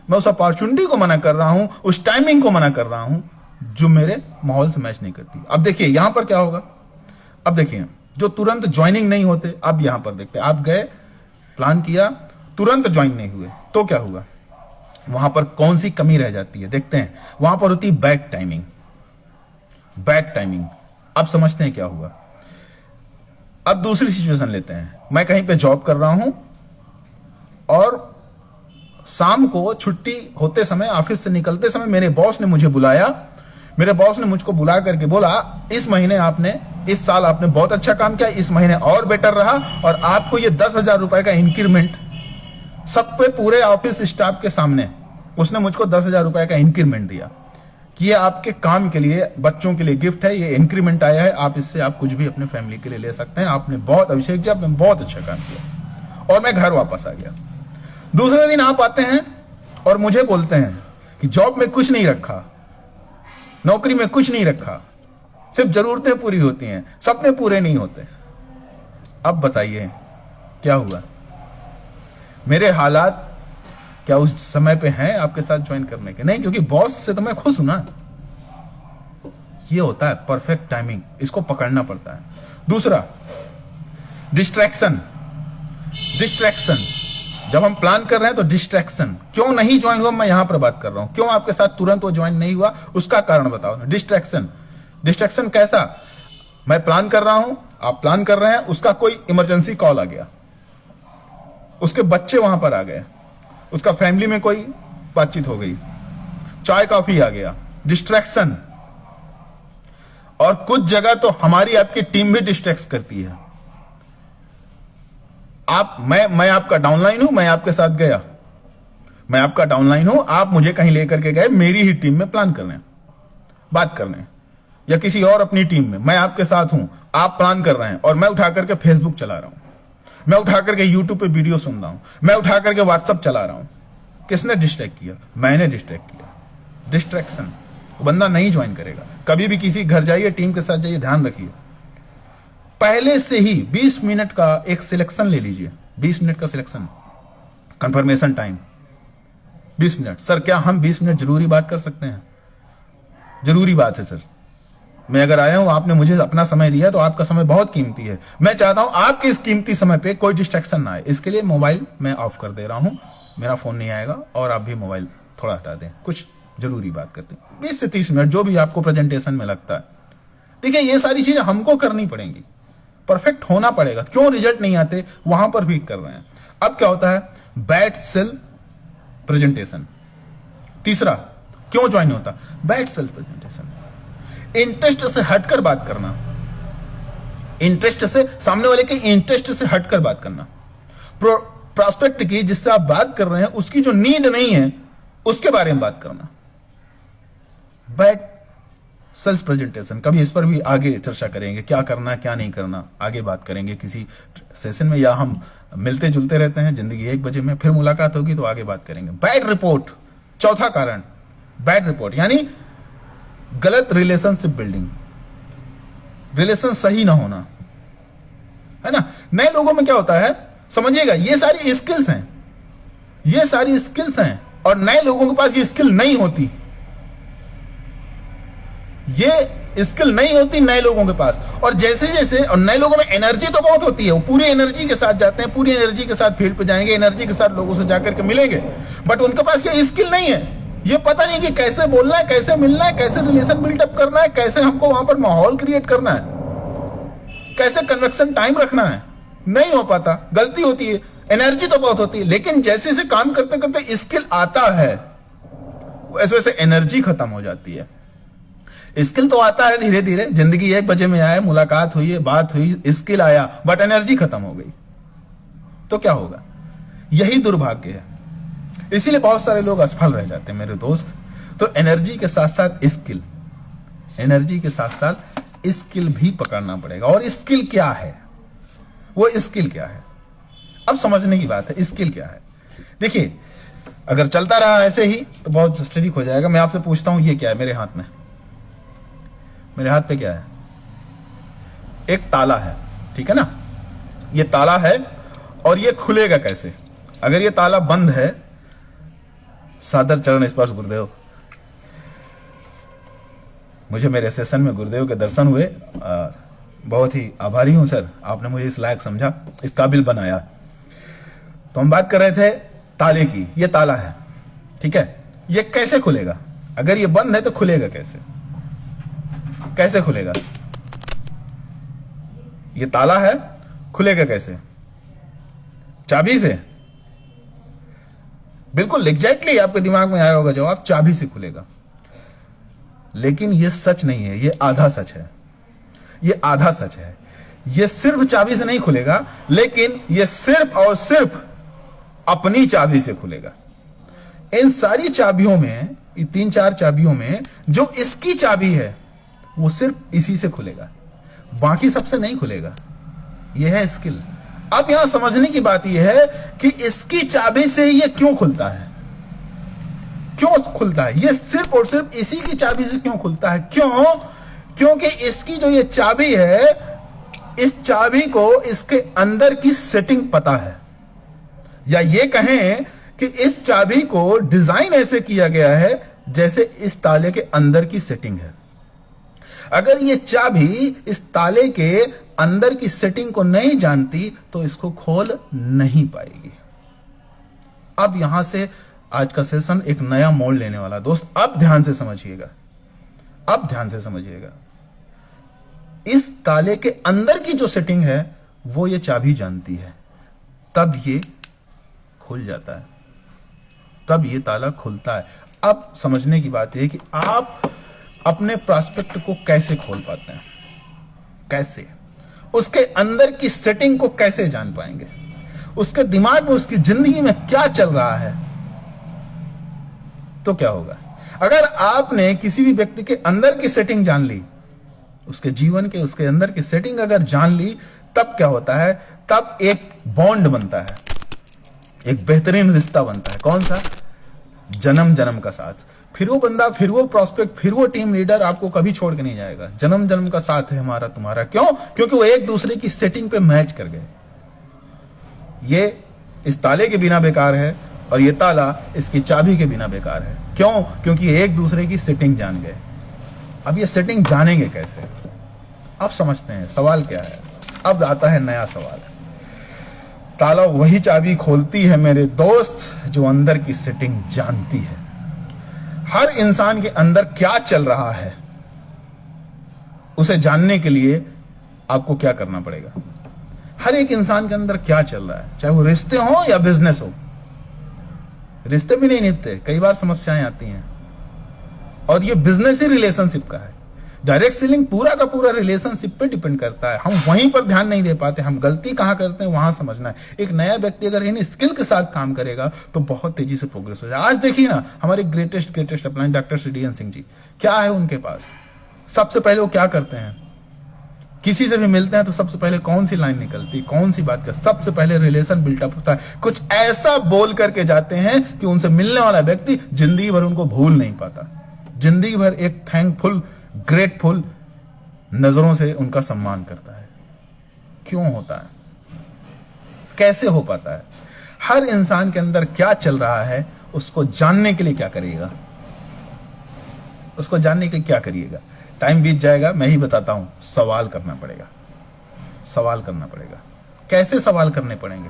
मैं उस अपॉर्चुनिटी को मना कर रहा हूं, उस टाइमिंग को मना कर रहा हूं जो मेरे माहौल से मैच नहीं करती। अब देखिए यहां पर क्या होगा। अब देखिए, जो तुरंत ज्वाइनिंग नहीं होते, अब यहां पर देखते हैं, आप गए, प्लान किया, तुरंत ज्वाइन नहीं हुए, तो क्या हुआ? वहां पर कौन सी कमी रह जाती है देखते हैं। वहां पर होती बैड टाइमिंग। Bad timing. अब समझते हैं क्या हुआ। अब दूसरी सिचुएशन लेते हैं। मैं कहीं पे जॉब कर रहा हूं और शाम को छुट्टी होते समय, ऑफिस से निकलते समय मेरे बॉस ने मुझे बुलाया। मेरे बॉस ने मुझको बुला करके बोला, इस महीने आपने, इस साल आपने बहुत अच्छा काम किया, इस महीने और बेटर रहा और आपको ये 10,000 रुपए का इंक्रीमेंट, सब पे पूरे ऑफिस स्टाफ के सामने उसने मुझको 10,000 रुपए का इंक्रीमेंट दिया कि ये आपके काम के लिए, बच्चों के लिए गिफ्ट है, ये इंक्रीमेंट आया है, आप इससे आप कुछ भी अपने फैमिली के लिए ले सकते हैं। आपने बहुत, अभिषेक जी आपने बहुत अच्छा काम किया। और मैं घर वापस आ गया। दूसरे दिन आप आते हैं और मुझे बोलते हैं कि जॉब में कुछ नहीं रखा, नौकरी में कुछ नहीं रखा, सिर्फ जरूरतें पूरी होती हैं, सपने पूरे नहीं होते। अब बताइए क्या हुआ? मेरे हालात क्या उस समय पे हैं आपके साथ ज्वाइन करने के? नहीं, क्योंकि बॉस से तो मैं खुश हूं ना। ये होता है परफेक्ट टाइमिंग, इसको पकड़ना पड़ता है। दूसरा, डिस्ट्रैक्शन। डिस्ट्रैक्शन जब हम प्लान कर रहे हैं तो डिस्ट्रैक्शन क्यों नहीं ज्वाइन हुआ, मैं यहां पर बात कर रहा हूं। क्यों आपके साथ तुरंत वो ज्वाइन नहीं हुआ, उसका कारण बताओ। डिस्ट्रैक्शन, डिस्ट्रैक्शन कैसा? मैं प्लान कर रहा हूं, आप प्लान कर रहे हैं, उसका कोई इमरजेंसी कॉल आ गया, उसके बच्चे वहां पर आ गए, उसका फैमिली में कोई बातचीत हो गई, चाय कॉफी आ गया, डिस्ट्रैक्शन। और कुछ जगह तो हमारी आपकी टीम भी डिस्ट्रैक्ट करती है। मैं आपका डाउनलाइन हूं, मैं आपके साथ गया, मैं आपका डाउनलाइन हूं, आप मुझे कहीं लेकर के गए, मेरी ही टीम में प्लान करने, बात करने, या किसी और अपनी टीम में, मैं आपके साथ हूं, आप प्लान कर रहे हैं और मैं उठा करके फेसबुक चला रहा हूं, मैं उठा करके यूट्यूब पे वीडियो सुन रहा हूं, मैं उठा करके व्हाट्सएप चला रहा हूं। किसने डिस्ट्रैक्ट किया? मैंने डिस्ट्रैक्ट किया। डिस्ट्रैक्शन, बंदा नहीं ज्वाइन करेगा। कभी भी किसी घर जाइए, टीम के साथ जाइए, ध्यान रखिए, पहले से ही 20 मिनट का एक सिलेक्शन ले लीजिए। 20 मिनट का selection, confirmation time 20 minute. Sir क्या हम 20 मिनट जरूरी बात कर सकते हैं? जरूरी बात है सर। मैं अगर आया हूं, आपने मुझे अपना समय दिया, तो आपका समय बहुत कीमती है। मैं चाहता हूं आपके इस कीमती समय पे कोई डिस्ट्रैक्शन ना आए। इसके लिए मोबाइल मैं ऑफ कर दे रहा हूं, मेरा फोन नहीं आएगा, और आप भी मोबाइल थोड़ा हटा दें, कुछ जरूरी बात करते हैं। 20 से 30 मिनट जो भी आपको प्रेजेंटेशन में लगता है। देखिए, ये सारी चीजें हमको करनी पड़ेंगी, परफेक्ट होना पड़ेगा। क्यों रिजल्ट नहीं आते, वहां पर भी कर रहे हैं। अब क्या होता है? Bad sale presentation. तीसरा, क्यों ज्वाइन होता? Bad sale presentation. इंटरेस्ट से हटकर बात करना, इंटरेस्ट से, सामने वाले के इंटरेस्ट से हटकर बात करना। प्रोस्पेक्ट की, जिससे आप बात कर रहे हैं, उसकी जो नीड नहीं है, उसके बारे में बात करना। बैड सेल्स प्रेजेंटेशन, कभी इस पर भी आगे चर्चा करेंगे, क्या करना क्या नहीं करना, आगे बात करेंगे किसी सेशन में, या हम मिलते जुलते रहते हैं, जिंदगी 1 बजे में फिर मुलाकात होगी तो आगे बात करेंगे। बैड रिपोर्ट, चौथा कारण, बैड रिपोर्ट यानी गलत रिलेशनशिप बिल्डिंग, रिलेशन सही ना होना, है ना। नए लोगों में क्या होता है, समझिएगा, ये सारी स्किल्स हैं, ये सारी स्किल्स हैं, और नए लोगों के पास ये स्किल नहीं होती, ये स्किल नहीं होती नए लोगों के पास। और जैसे जैसे, और नए लोगों में एनर्जी तो बहुत होती है, वो पूरी एनर्जी के साथ जाते हैं, पूरी एनर्जी के साथ फील्ड पे जाएंगे, एनर्जी के साथ लोगों से जाकर के मिलेंगे, बट उनके पास ये स्किल नहीं है। ये पता नहीं कि कैसे बोलना है, कैसे मिलना है, कैसे रिलेशन बिल्डअप करना है, कैसे हमको वहां पर माहौल क्रिएट करना है, कैसे कन्वेक्शन टाइम रखना है, नहीं हो पाता, गलती होती है। एनर्जी तो बहुत होती है, लेकिन जैसे जैसे काम करते करते स्किल आता है, वैसे वैसे एनर्जी खत्म हो जाती है। स्किल तो आता है धीरे धीरे, जिंदगी 1 बजे में आए, मुलाकात हुई, बात हुई, स्किल आया, बट एनर्जी खत्म हो गई, तो क्या होगा? यही दुर्भाग्य है। इसीलिए बहुत सारे लोग असफल रह जाते हैं मेरे दोस्त। तो एनर्जी के साथ साथ स्किल, एनर्जी के साथ साथ स्किल भी पकड़ना पड़ेगा। और स्किल क्या है? वो स्किल क्या है, अब समझने की बात है। स्किल क्या है? देखिए, अगर चलता रहा ऐसे ही तो बहुत स्टैटिक हो जाएगा। मैं आपसे पूछता हूं, ये क्या है मेरे हाथ में? मेरे हाथ पे क्या है? एक ताला है, ठीक है ना। ये ताला है, और ये खुलेगा कैसे? अगर ये ताला बंद है, सादर चरण स्पर्श गुरुदेव, मुझे मेरे सेशन में गुरुदेव के दर्शन हुए, बहुत ही आभारी हूं सर, आपने मुझे इस लायक समझा, इस काबिल बनाया। तो हम बात कर रहे थे ताले की। ये ताला है, ठीक है, ये कैसे खुलेगा? अगर ये बंद है तो खुलेगा कैसे? कैसे खुलेगा? ये ताला है, खुलेगा कैसे? चाबी से? बिल्कुल एग्जैक्टली आपके दिमाग में आया होगा जवाब, चाबी से खुलेगा। लेकिन यह सच नहीं है, यह आधा सच है, यह आधा सच है। यह सिर्फ चाबी से नहीं खुलेगा, लेकिन यह सिर्फ और सिर्फ अपनी चाबी से खुलेगा। इन सारी चाबियों में, 3-4 चाबियों में जो इसकी चाबी है वो सिर्फ इसी से खुलेगा, बाकी सबसे नहीं खुलेगा। यह है स्किल। अब यहां समझने की बात यह है कि इसकी चाबी से यह क्यों खुलता है, क्यों खुलता है। यह सिर्फ और सिर्फ इसी की चाबी से क्यों खुलता है, क्यों? क्योंकि इसकी जो ये चाबी है, इस चाबी को इसके अंदर की सेटिंग पता है, या ये कहें कि इस चाबी को डिजाइन ऐसे किया गया है जैसे इस ताले के अंदर की सेटिंग है। अगर ये चाबी इस ताले के अंदर की सेटिंग को नहीं जानती तो इसको खोल नहीं पाएगी। अब यहां से आज का सेशन एक नया मोड़ लेने वाला दोस्त, अब ध्यान से समझिएगा, अब ध्यान से समझिएगा। इस ताले के अंदर की जो सेटिंग है वो ये चाबी जानती है, तब ये खुल जाता है, तब ये ताला खुलता है। अब समझने की बात यह कि आप अपने प्रॉस्पेक्ट को कैसे खोल पाते हैं, कैसे उसके अंदर की सेटिंग को कैसे जान पाएंगे, उसके दिमाग में, उसकी जिंदगी में क्या चल रहा है। तो क्या होगा अगर आपने किसी भी व्यक्ति के अंदर की सेटिंग जान ली, उसके जीवन के, उसके अंदर की सेटिंग अगर जान ली, तब क्या होता है, तब एक बॉन्ड बनता है, एक बेहतरीन रिश्ता बनता है। कौन सा? जन्म जन्म का साथ। फिर वो बंदा, फिर वो प्रॉस्पेक्ट, फिर वो टीम लीडर आपको कभी छोड़ के नहीं जाएगा। जन्म जन्म का साथ है हमारा तुम्हारा। क्यों? क्योंकि वो एक दूसरे की सेटिंग पे मैच कर गए। ये इस ताले के बिना बेकार है और ये ताला इसकी चाबी के बिना बेकार है। क्यों? क्योंकि एक दूसरे की सेटिंग जान गए। अब ये सेटिंग जानेंगे कैसे? अब समझते हैं सवाल क्या है। अब आता है नया सवाल। ताला वही चाबी खोलती है मेरे दोस्त जो अंदर की सेटिंग जानती है। हर इंसान के अंदर क्या चल रहा है उसे जानने के लिए आपको क्या करना पड़ेगा। हर एक इंसान के अंदर क्या चल रहा है, चाहे वो रिश्ते हो या बिजनेस हो। रिश्ते भी नहीं निभते, कई बार समस्याएं आती हैं, और ये बिजनेस ही रिलेशनशिप का है। डायरेक्ट सेलिंग पूरा का पूरा रिलेशनशिप पे डिपेंड करता है। हम वहीं पर ध्यान नहीं दे पाते, हम गलती कहां करते हैं वहां समझना है। एक नया व्यक्ति अगर इन स्किल के साथ काम करेगा तो बहुत तेजी से प्रोग्रेस हो जाए। आज देखिए ना, हमारे greatest upline doctor CDN Singh ji, क्या है उनके पास? सबसे पहले वो क्या करते हैं? किसी से भी मिलते हैं तो सबसे पहले कौन सी लाइन निकलती, कौन सी बात कर, सबसे पहले रिलेशन बिल्टअप होता है। कुछ ऐसा बोल करके जाते हैं कि उनसे मिलने वाला व्यक्ति जिंदगी भर उनको भूल नहीं पाता, जिंदगी भर एक थैंकफुल, ग्रेटफुल नजरों से उनका सम्मान करता है। क्यों होता है? कैसे हो पाता है? हर इंसान के अंदर क्या चल रहा है उसको जानने के लिए क्या करिएगा, उसको जानने के लिए क्या करिएगा। टाइम बीत जाएगा, मैं ही बताता हूं। सवाल करना पड़ेगा, सवाल करना पड़ेगा। कैसे सवाल करने पड़ेंगे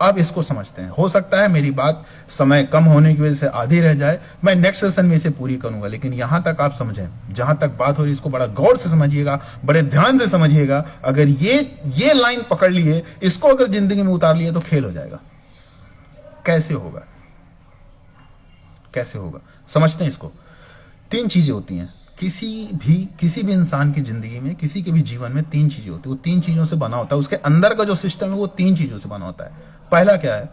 अब इसको समझते हैं। हो सकता है मेरी बात समय कम होने की वजह से आधी रह जाए, मैं नेक्स्ट सेशन में इसे पूरी करूंगा, लेकिन यहां तक आप समझें, जहां तक बात हो रही है इसको बड़ा गौर से समझिएगा, बड़े ध्यान से समझिएगा। अगर ये लाइन पकड़ लिए, इसको अगर जिंदगी में उतार लिए तो खेल हो जाएगा। कैसे होगा, कैसे होगा समझते हैं इसको। 3 चीजें होती हैं किसी भी इंसान की जिंदगी में, किसी के भी जीवन में 3 चीजें होती है। वो 3 चीजों से बना होता है, उसके अंदर का जो सिस्टम है वो 3 चीजों से बना होता है। पहला क्या है?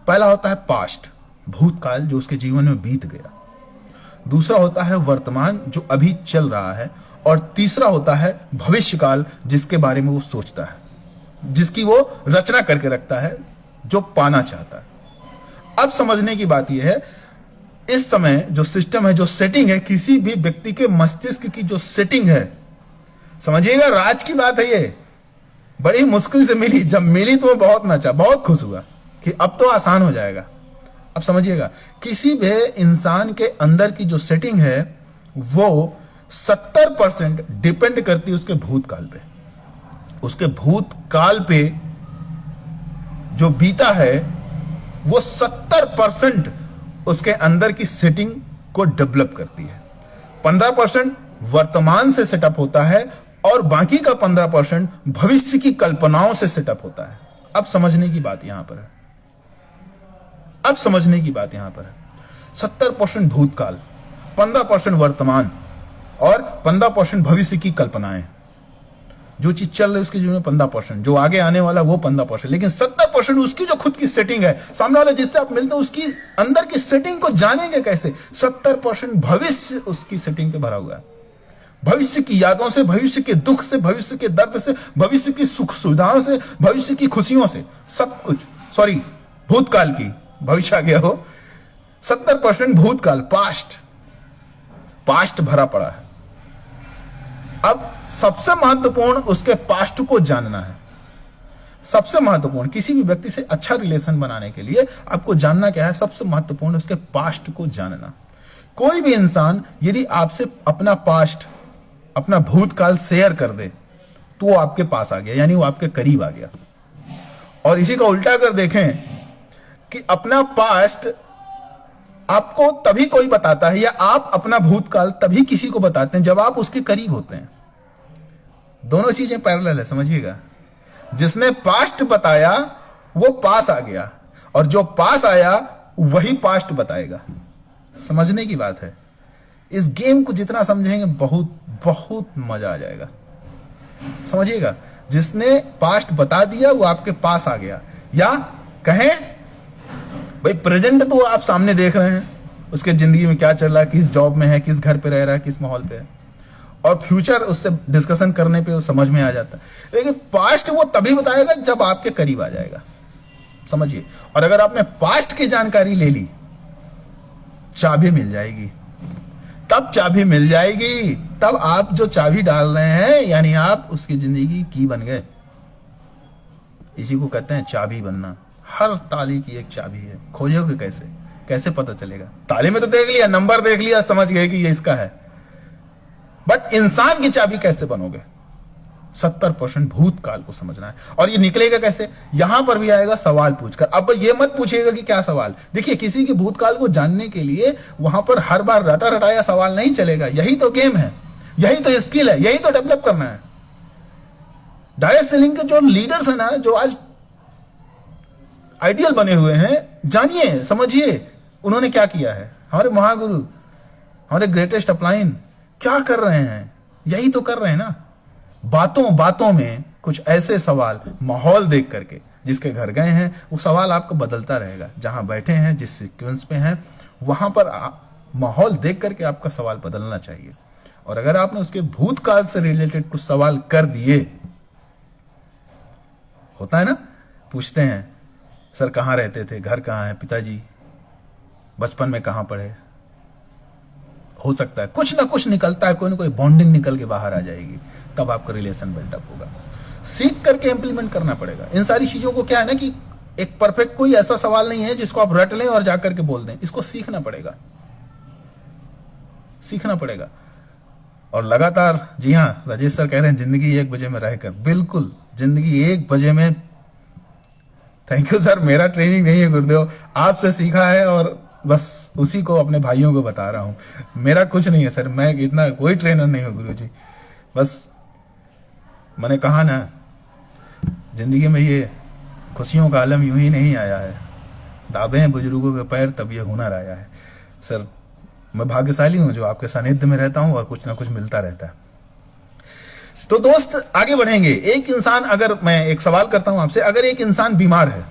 पहला होता है पास्ट, भूतकाल जो उसके जीवन में बीत गया। दूसरा होता है वर्तमान जो अभी चल रहा है, और तीसरा होता है भविष्यकाल जिसके बारे में वो सोचता है, जिसकी वो रचना करके रखता है, जो पाना चाहता है। अब समझने की बात यह है, इस समय जो सिस्टम है, जो सेटिंग है, किसी भी व्यक्ति के मस्तिष्क की जो सेटिंग है, समझिएगा राज की बात है ये, बड़ी मुश्किल से मिली। जब मिली तो मैं बहुत नाचा, बहुत खुश हुआ कि अब तो आसान हो जाएगा। अब समझिएगा, किसी भी इंसान के अंदर की जो सेटिंग है वो 70% डिपेंड करती है उसके भूतकाल पे। उसके भूतकाल पे जो बीता है वो 70% उसके अंदर की सेटिंग को डेवलप करती है। 15% वर्तमान से सेटअप होता है और बाकी का 15% भविष्य की कल्पनाओं से सेटअप होता है। अब समझने की बात यहां पर है। अब समझने की बात यहां पर है, 70% भूतकाल, 15% वर्तमान और 15% भविष्य की कल्पनाएं। जो चीज चल रही है उसके जीवन में 15%, जो आगे आने वाला वो 15%, लेकिन 70% उसकी जो खुद की सेटिंग है, सामने वाले जिससे आप मिलते हैं उसकी अंदर की सेटिंग को जानेंगे कैसे? 70% भविष्य उसकी सेटिंग पे भरा हुआ है, भविष्य की यादों से, भविष्य के दुख से, भविष्य के दर्द से, भविष्य की सुख सुविधाओं से, भविष्य की खुशियों से, सब कुछ। सॉरी, भूतकाल की, भविष्य आ गया हो। 70% भूतकाल, पास्ट भरा पड़ा है। अब सबसे महत्वपूर्ण उसके पास्ट को जानना है। सबसे महत्वपूर्ण किसी भी व्यक्ति से अच्छा रिलेशन बनाने के लिए आपको जानना क्या है? सबसे महत्वपूर्ण उसके पास्ट को जानना। कोई भी इंसान यदि आपसे अपना पास्ट, अपना भूतकाल शेयर कर दे तो वो आपके पास आ गया, यानी वो आपके करीब आ गया। और इसी का उल्टा अगर देखें कि अपना पास्ट आपको तभी कोई बताता है या आप अपना भूतकाल तभी किसी को बताते हैं जब आप उसके करीब होते हैं। दोनों चीजें पैरेलल है, समझिएगा। जिसने पास्ट बताया वो पास आ गया, और जो पास आया वही पास्ट बताएगा। समझने की बात है। इस गेम को जितना समझेंगे बहुत बहुत मजा आ जाएगा, समझिएगा। जिसने पास्ट बता दिया वो आपके पास आ गया, या कहें भाई प्रेजेंट तो आप सामने देख रहे हैं, उसके जिंदगी में क्या चल रहा है, किस जॉब में है, किस घर पे रह रहा है, किस माहौल पे है, और फ्यूचर उससे डिस्कशन करने पे समझ में आ जाता है। लेकिन पास्ट वो तभी बताएगा जब आपके करीब आ जाएगा, समझिए। और अगर आपने पास्ट की जानकारी ले ली, चाबी मिल जाएगी, तब चाबी मिल जाएगी, तब आप जो चाबी डाल रहे हैं यानी आप उसकी जिंदगी की बन गए। इसी को कहते हैं चाबी बनना। हर ताली की एक चाबी है। खोजोगे कैसे? कैसे पता चलेगा? ताली में तो देख लिया, नंबर देख लिया, समझ गए कि ये इसका है, बट इंसान की चाबी कैसे बनोगे? 70% भूतकाल को समझना है। और ये निकलेगा कैसे? यहां पर भी आएगा सवाल पूछकर। अब ये मत पूछिएगा कि क्या सवाल। देखिए, किसी के भूतकाल को जानने के लिए वहां पर हर बार रटा रटाया सवाल नहीं चलेगा। यही तो गेम है, यही तो स्किल है, यही तो डेवलप करना है। डायरेक्ट सेलिंग के जो लीडर्स हैं ना, जो आज आइडियल बने हुए हैं, जानिए, समझिए उन्होंने क्या किया है। हमारे महागुरु, हमारे ग्रेटेस्ट अपलाइन क्या कर रहे हैं? यही तो कर रहे हैं ना। बातों बातों में कुछ ऐसे सवाल, माहौल देख करके, जिसके घर गए हैं वो सवाल आपको बदलता रहेगा। जहां बैठे हैं, जिस सीक्वेंस पे हैं, वहां पर माहौल देख करके आपका सवाल बदलना चाहिए। और अगर आपने उसके भूतकाल से रिलेटेड कुछ सवाल कर दिए, होता है ना, पूछते हैं सर कहां रहते थे, घर कहां है, पिताजी बचपन में कहां पढ़े, हो सकता है कुछ ना कुछ निकलता है, कोई ना कोई बॉन्डिंग निकल के बाहर आ जाएगी, तब आपका रिलेशन बिल्डअप होगा। सीख करके इंप्लीमेंट करना पड़ेगा इन सारी चीजों को। क्या है ना कि एक परफेक्ट कोई ऐसा सवाल नहीं है जिसको आप रट लें और जाकर के बोल दें। इसको सीखना पड़ेगा, सीखना पड़ेगा। और लगातार, जी हां, राजेश सर कह रहे हैं जिंदगी 1 बजे में रहकर, बिल्कुल जिंदगी 1 बजे में। थैंक यू सर, मेरा ट्रेनिंग नहीं है गुरुदेव, आपसे सीखा है और बस उसी को अपने भाइयों को बता रहा हूं। मेरा कुछ नहीं है सर, मैं इतना कोई ट्रेनर नहीं हूं गुरुजी। बस मैंने कहा ना, जिंदगी में ये खुशियों का आलम यूं ही नहीं आया है, दाबे हैं बुजुर्गों के पैर तब ये हुनर आया है। सर मैं भाग्यशाली हूं जो आपके सानिध्य में रहता हूं और कुछ ना कुछ मिलता रहता है। तो दोस्त आगे बढ़ेंगे। एक इंसान, अगर मैं एक सवाल करता हूं आपसे, अगर एक इंसान बीमार है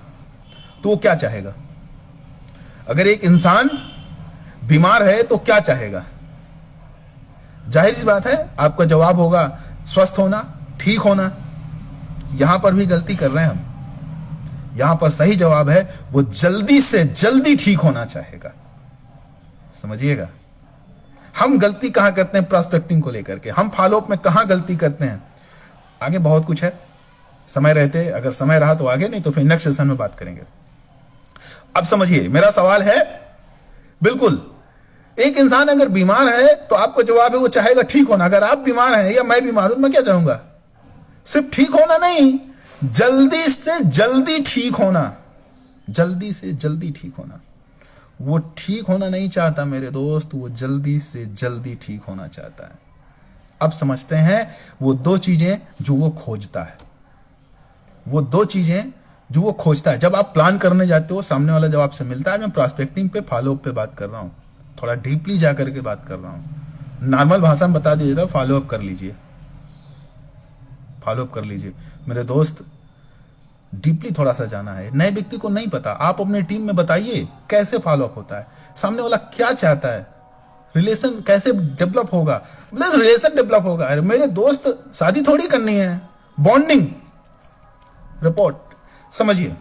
तो वो क्या चाहेगा? अगर एक इंसान बीमार है तो क्या चाहेगा? जाहिर सी बात है आपका जवाब होगा स्वस्थ होना, ठीक होना। यहां पर भी गलती कर रहे हैं हम। यहां पर सही जवाब है वो जल्दी से जल्दी ठीक होना चाहेगा। समझिएगा, हम गलती कहां करते हैं प्रोस्पेक्टिंग को लेकर के, हम फॉलोअप में कहां गलती करते हैं। आगे बहुत कुछ है, समय रहते, अगर समय रहा तो आगे, नहीं तो फिर नेक्स्ट सेशन में बात करेंगे। अब समझिए, मेरा सवाल है, बिल्कुल एक इंसान अगर बीमार है तो आपका जवाब है वो चाहेगा ठीक होना। अगर आप बीमार हैं या मैं बीमार हूं तो मैं क्या चाहूंगा? सिर्फ ठीक होना नहीं, जल्दी से जल्दी ठीक होना। जल्दी से जल्दी ठीक होना। वो ठीक होना नहीं चाहता मेरे दोस्त, वो जल्दी से जल्दी ठीक होना चाहता है। अब समझते हैं वो 2 चीजें जो वो खोजता है, वो 2 चीजें जो वो खोजता है। जब आप प्लान करने जाते हो, सामने वाला जब आपसे मिलता है, मैं प्रॉस्पेक्टिंग पे, फॉलो अप पे बात कर रहा हूँ, थोड़ा डीपली जा करके बात कर रहा हूँ। नॉर्मल भाषा में बता दीजिएगा, फॉलो अप कर लीजिए, फॉलो अप कर लीजिए मेरे दोस्त। डीपली थोड़ा सा जाना है, नए व्यक्ति को नहीं पता, आप अपने टीम में बताइए कैसे फॉलो अप होता है, सामने वाला क्या चाहता है, रिलेशन कैसे डेवलप होगा। मतलब रिलेशन डेवलप होगा, अरे मेरे दोस्त शादी थोड़ी करनी है, बॉन्डिंग रिपोर्ट। समझिए,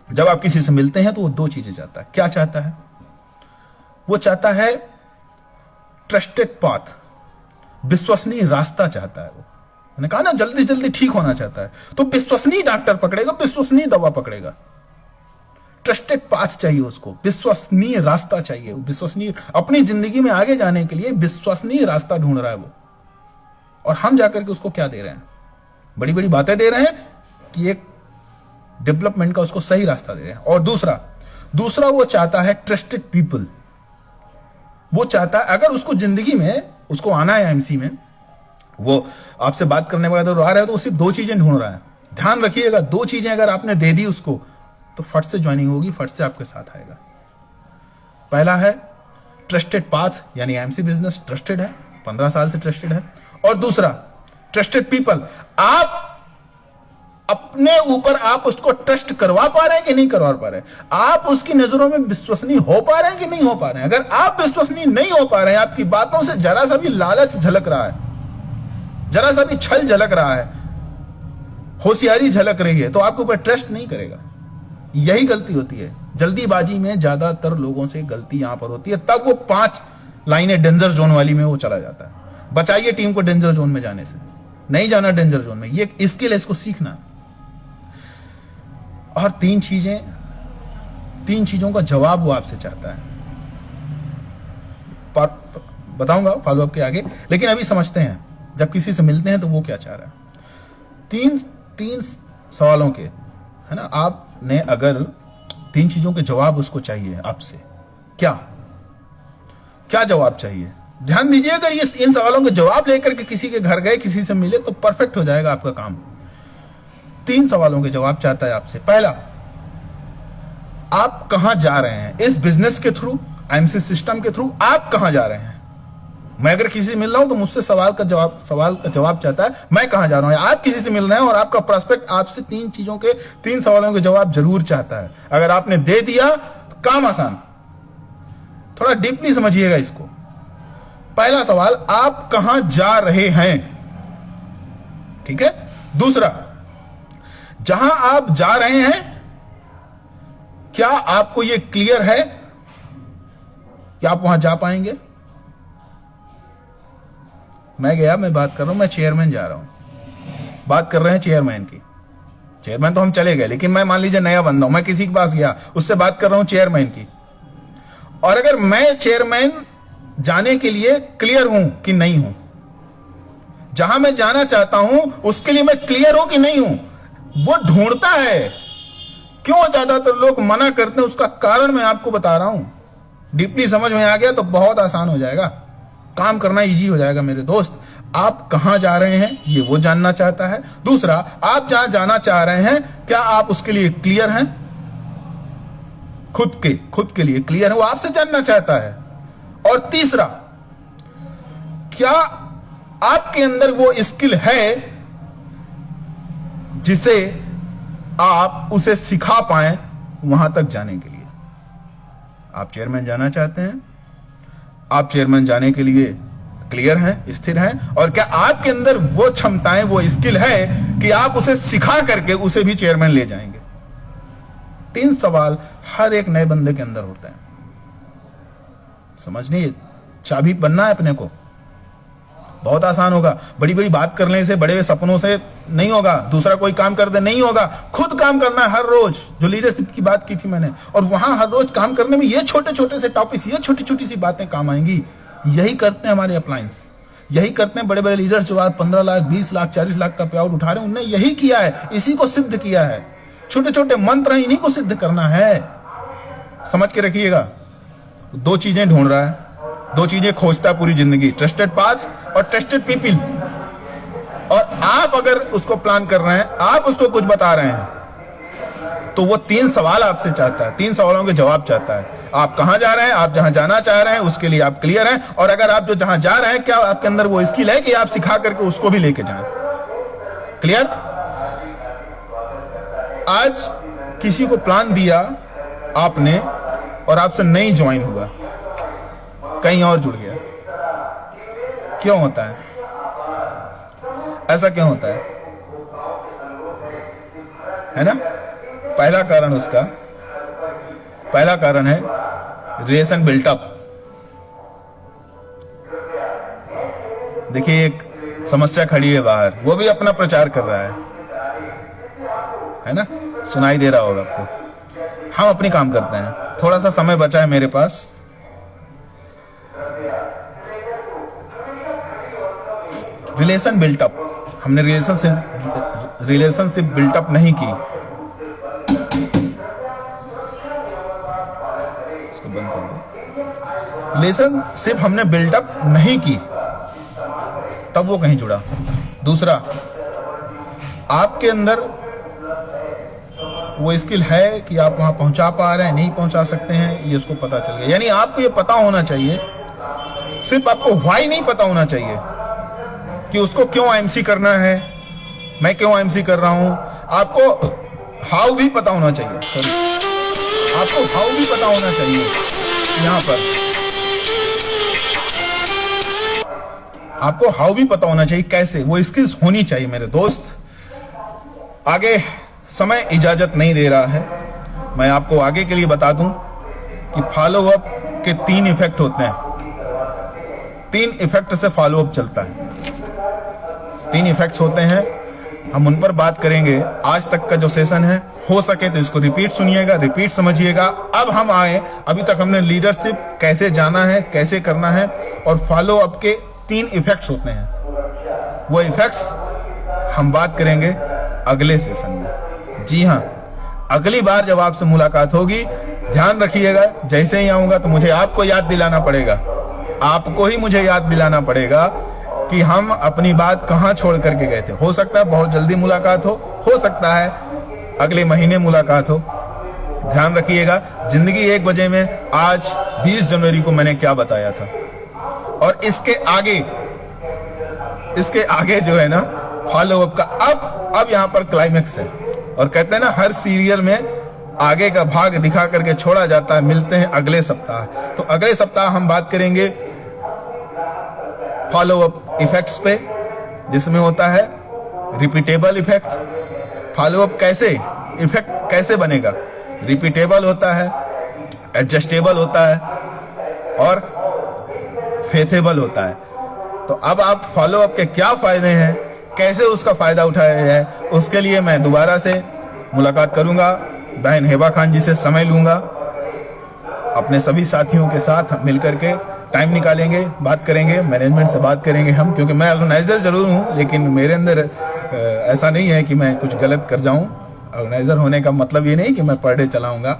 जब आप किसी से मिलते हैं तो वो दो चीजें चाहता है। क्या चाहता है? वो चाहता है ट्रस्टेड पाथ, विश्वसनीय रास्ता चाहता है। वो मैंने कहा ना, जल्दी जल्दी ठीक होना चाहता है, तो विश्वसनीय डॉक्टर पकड़ेगा, विश्वसनीय दवा पकड़ेगा। ट्रस्टेड पाथ चाहिए उसको, विश्वसनीय रास्ता चाहिए, विश्वसनीय, अपनी जिंदगी में आगे जाने के लिए विश्वसनीय रास्ता ढूंढ रहा है वो। और हम जाकर के उसको क्या दे रहे हैं? बड़ी बड़ी बातें दे रहे हैं कि एक डेवलपमेंट का उसको सही रास्ता दे रहे हैं। और दूसरा वो चाहता है ट्रस्टेड पीपल। वो चाहता है, अगर उसको जिंदगी में उसको आना है एमसी में, वो आपसे बात करने के बाद आ रहा है, तो वो सिर्फ दो चीजें ढूंढ रहा है। ध्यान रखिएगा, दो चीजें अगर आपने दे दी उसको, तो फट से ज्वाइनिंग होगी, फट से आपके साथ आएगा। पहला है ट्रस्टेड पाथ, यानी एमसी बिजनेस ट्रस्टेड है, 15 साल से ट्रस्टेड है। और दूसरा ट्रस्टेड पीपल, आप अपने ऊपर आप उसको ट्रस्ट करवा पा रहे हैं कि नहीं करवा पा रहे हैं, आप उसकी नजरों में विश्वसनीय हो पा रहे हैं कि नहीं हो पा रहे हैं। अगर आप विश्वसनीय नहीं हो पा रहे हैं, आपकी बातों से जरा सा भी लालच झलक रहा है, जरा सा भी छल झलक रहा है, होशियारी झलक रही है, तो आपके ऊपर ट्रस्ट नहीं करेगा। यही गलती होती है जल्दीबाजी में, ज्यादातर लोगों से गलती यहां पर होती है। तब वो 5 लाइनें डेंजर जोन वाली में वो चला जाता है। बचाइए टीम को डेंजर जोन में जाने से, नहीं जाना डेंजर जोन में, ये स्किल है, इसको सीखना। और 3 चीजों का जवाब वो आपसे चाहता है, बताऊंगा फॉलो अप के आगे, लेकिन अभी समझते हैं जब किसी से मिलते हैं तो वो क्या चाह रहा है। तीन सवालों के, है ना, आपने अगर 3 चीजों के जवाब उसको चाहिए आपसे, क्या जवाब चाहिए? ध्यान दीजिए, अगर ये इन सवालों के जवाब लेकर के किसी के घर गए, किसी से मिले, तो परफेक्ट हो जाएगा आपका काम। 3 सवालों के जवाब चाहता है आपसे। पहला, आप कहां जा रहे हैं इस बिजनेस के थ्रू, एमसी सिस्टम के थ्रू, आप कहां जा रहे हैं। मैं अगर किसी से मिल रहा हूं तो मुझसे सवाल का जवाब चाहता है, मैं कहां जा रहा हूं। आप किसी से मिल रहे हैं और आपका प्रोस्पेक्ट आपसे 3 सवालों के जवाब जरूर चाहता है। अगर आपने दे दिया तो काम आसान। थोड़ा डीपली समझिएगा इसको। पहला सवाल, आप कहां जा रहे हैं, ठीक है। दूसरा, जहां आप जा रहे हैं, क्या आपको यह क्लियर है कि आप वहां जा पाएंगे। मैं बात कर रहा हूं, मैं चेयरमैन जा रहा हूं, बात कर रहे हैं चेयरमैन की। चेयरमैन तो हम चले गए, लेकिन मैं मान लीजिए नया बंदा हूं, मैं किसी के पास गया, उससे बात कर रहा हूं चेयरमैन की। और अगर मैं चेयरमैन जाने के लिए क्लियर हूं कि नहीं हूं, जहां मैं जाना चाहता हूं उसके लिए मैं क्लियर हूं कि नहीं हूं, वो ढूंढता है। क्यों ज्यादातर लोग मना करते हैं, उसका कारण मैं आपको बता रहा हूं। डीपली समझ में आ गया तो बहुत आसान हो जाएगा, काम करना इजी हो जाएगा मेरे दोस्त। आप कहां जा रहे हैं ये वो जानना चाहता है। दूसरा, आप जहां जाना चाह रहे हैं, क्या आप उसके लिए क्लियर हैं, खुद के लिए क्लियर है, वो आपसे जानना चाहता है। और तीसरा, क्या आपके अंदर वो स्किल है जिसे आप उसे सिखा पाएं वहां तक जाने के लिए। आप चेयरमैन जाना चाहते हैं, आप चेयरमैन जाने के लिए क्लियर हैं, स्थिर हैं, और क्या आपके अंदर वो क्षमताएं, वो स्किल है कि आप उसे सिखा करके उसे भी चेयरमैन ले जाएंगे। 3 सवाल हर एक नए बंदे के अंदर होता है। समझनी, चाबी बनना है अपने को, बहुत आसान होगा। बड़ी बड़ी बात करने से, बड़े सपनों से नहीं होगा, दूसरा कोई काम कर दे नहीं होगा। खुद काम करना है हर रोज, जो लीडरशिप की बात की थी मैंने, और वहां हर रोज काम करने में ये छोटे छोटे से टॉपिक्स, ये छोटी छोटी सी बातें काम आएंगी। यही करते हैं हमारे अपलायंस, यही करते हैं बड़े बड़े लीडर्स जो आज 15 लाख 20 लाख 40 लाख का पे आउट उठा रहे हैं। उन्होंने यही किया है, इसी को सिद्ध किया है। छोटे छोटे मंत्र हैं, इन्हीं को सिद्ध करना है। समझ के रखिएगा। 2 चीजें ढूंढ रहा है, 2 चीजें खोजता है पूरी जिंदगी, ट्रस्टेड पाथ और ट्रस्टेड पीपल। और आप अगर उसको प्लान कर रहे हैं, आप उसको कुछ बता रहे हैं, तो वो 3 सवाल आपसे चाहता है, 3 सवालों के जवाब चाहता है। आप कहां जा रहे हैं, आप जहां जाना चाह रहे हैं उसके लिए आप क्लियर हैं, और अगर आप जो जहां जा रहे हैं क्या आपके अंदर वो स्किल है कि आप सिखा करके उसको भी लेके जाएं। क्लियर? आज किसी को प्लान दिया आपने और आपसे नहीं ज्वाइन हुआ, कहीं और जुड़ गया, क्यों होता है ऐसा? क्यों होता है ना? पहला कारण है रिलेशन बिल्टअप। देखिए एक समस्या खड़ी है बाहर, वो भी अपना प्रचार कर रहा है ना? सुनाई दे रहा होगा आपको। हम अपनी काम करते हैं, थोड़ा सा समय बचा है मेरे पास। रिलेशन बिल्टअप, हमने रिलेशनशिप बिल्टअप नहीं की। इसको बंद कर दो। रिलेशनशिप हमने बिल्टअप नहीं की, तब वो कहीं जुड़ा। दूसरा, आपके अंदर वो स्किल है कि आप वहां पहुंचा पा रहे हैं, नहीं पहुंचा सकते हैं, ये उसको पता चल गया। यानी आपको ये पता होना चाहिए, सिर्फ आपको व्हाई नहीं पता होना चाहिए कि उसको क्यों आईएमसी करना है, मैं क्यों आईएमसी कर रहा हूं। आपको हाउ भी पता होना चाहिए। सॉरी, आपको हाउ भी पता होना चाहिए। यहां पर आपको हाउ भी पता होना चाहिए, कैसे, वो स्किल्स होनी चाहिए मेरे दोस्त। आगे समय इजाजत नहीं दे रहा है, मैं आपको आगे के लिए बता दूं कि फॉलो अप के 3 इफेक्ट होते हैं। 3 इफेक्ट से फॉलो अप चलता है। 3 इफेक्ट्स होते हैं, हम उन पर बात करेंगे। आज तक का जो सेशन है, हो सके तो इसको रिपीट सुनिएगा, रिपीट समझिएगा। अब हम आए, अभी तक हमने लीडरशिप कैसे जाना है, कैसे करना है, और फॉलो अप के 3 इफेक्ट्स होते हैं। वो इफेक्ट्स हम बात करेंगे अगले सेशन में। जी हाँ, अगली बार जब आपसे मुलाकात होगी, ध्यान रखिएगा, जैसे ही आऊंगा तो मुझे आपको याद दिलाना पड़ेगा, आपको ही मुझे याद दिलाना पड़ेगा कि हम अपनी बात कहां छोड़ करके गए थे। हो सकता है बहुत जल्दी मुलाकात हो सकता है अगले महीने मुलाकात हो। ध्यान रखिएगा, जिंदगी 1 बजे में आज 20 जनवरी को मैंने क्या बताया था, और इसके आगे जो है ना फॉलो अप का, अब यहां पर क्लाइमेक्स है। और कहते हैं ना, हर सीरियल में आगे का भाग दिखा करके छोड़ा जाता है। मिलते हैं अगले सप्ताह। तो अगले सप्ताह हम बात करेंगे फॉलो अप इफेक्ट्स पे, जिसमें होता है repeatable effect. Follow up effect कैसे बनेगा? रिपीटेबल होता है, एडजस्टेबल होता है और फेथेबल होता है। तो अब आप फॉलो अप के क्या फायदे हैं, कैसे उसका फायदा उठाया जाए, उसके लिए मैं दोबारा से मुलाकात करूंगा। बहन हेबा खान जी से समय लूंगा, अपने सभी साथियों के साथ मिलकर के टाइम निकालेंगे, बात करेंगे, मैनेजमेंट से बात करेंगे हम, क्योंकि मैं ऑर्गेनाइजर जरूर हूं, लेकिन मेरे अंदर ऐसा नहीं है कि मैं कुछ गलत कर जाऊं। ऑर्गेनाइजर होने का मतलब ये नहीं कि मैं पर डे चलाऊंगा।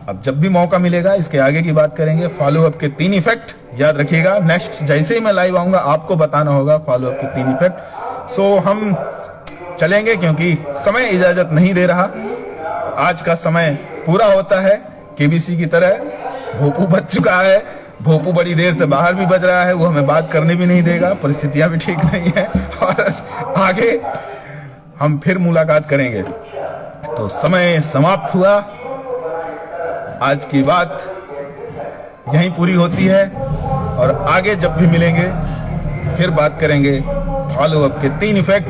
अब जब भी मौका मिलेगा इसके आगे की बात करेंगे। फॉलो अप के 3 इफेक्ट याद रखिएगा। नेक्स्ट जैसे ही मैं लाइव आऊंगा आपको बताना होगा फॉलो अप के 3 इफेक्ट। सो हम चलेंगे क्योंकि समय इजाजत नहीं दे रहा। आज का समय पूरा होता है, केबीसी की तरह भोपू बज चुका है। भोपू बड़ी देर से बाहर भी बज रहा है, वो हमें बात करने भी नहीं देगा, परिस्थितियां भी ठीक नहीं है, और आगे हम फिर मुलाकात करेंगे। तो समय समाप्त हुआ, आज की बात यहीं पूरी होती है, और आगे जब भी मिलेंगे फिर बात करेंगे फॉलो अप के 3 इफेक्ट।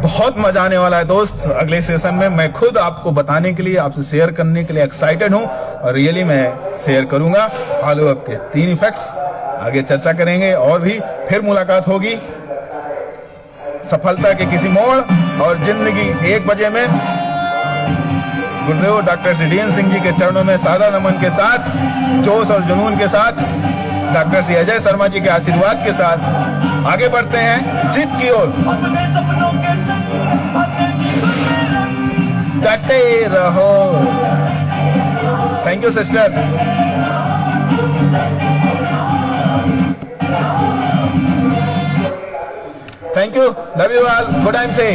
बहुत मजा आने वाला है दोस्त अगले सेशन में। मैं खुद आपको बताने के लिए, आपसे शेयर करने के लिए एक्साइटेड हूं, और रियली मैं शेयर करूंगा फॉलो अप के 3 इफेक्ट्स। आगे चर्चा करेंगे और भी फिर मुलाकात होगी सफलता के किसी मोड़ और जिंदगी 1 बजे में। गुरुदेव doctor Shri D N Singh ji के चरणों में सादा नमन के साथ, जोश और जुनून के साथ, डॉक्टर श्री अजय शर्मा जी के आशीर्वाद के साथ आगे बढ़ते हैं जीत की ओर। डटे रहो। Thank you sister. Thank you, love you all, good time से।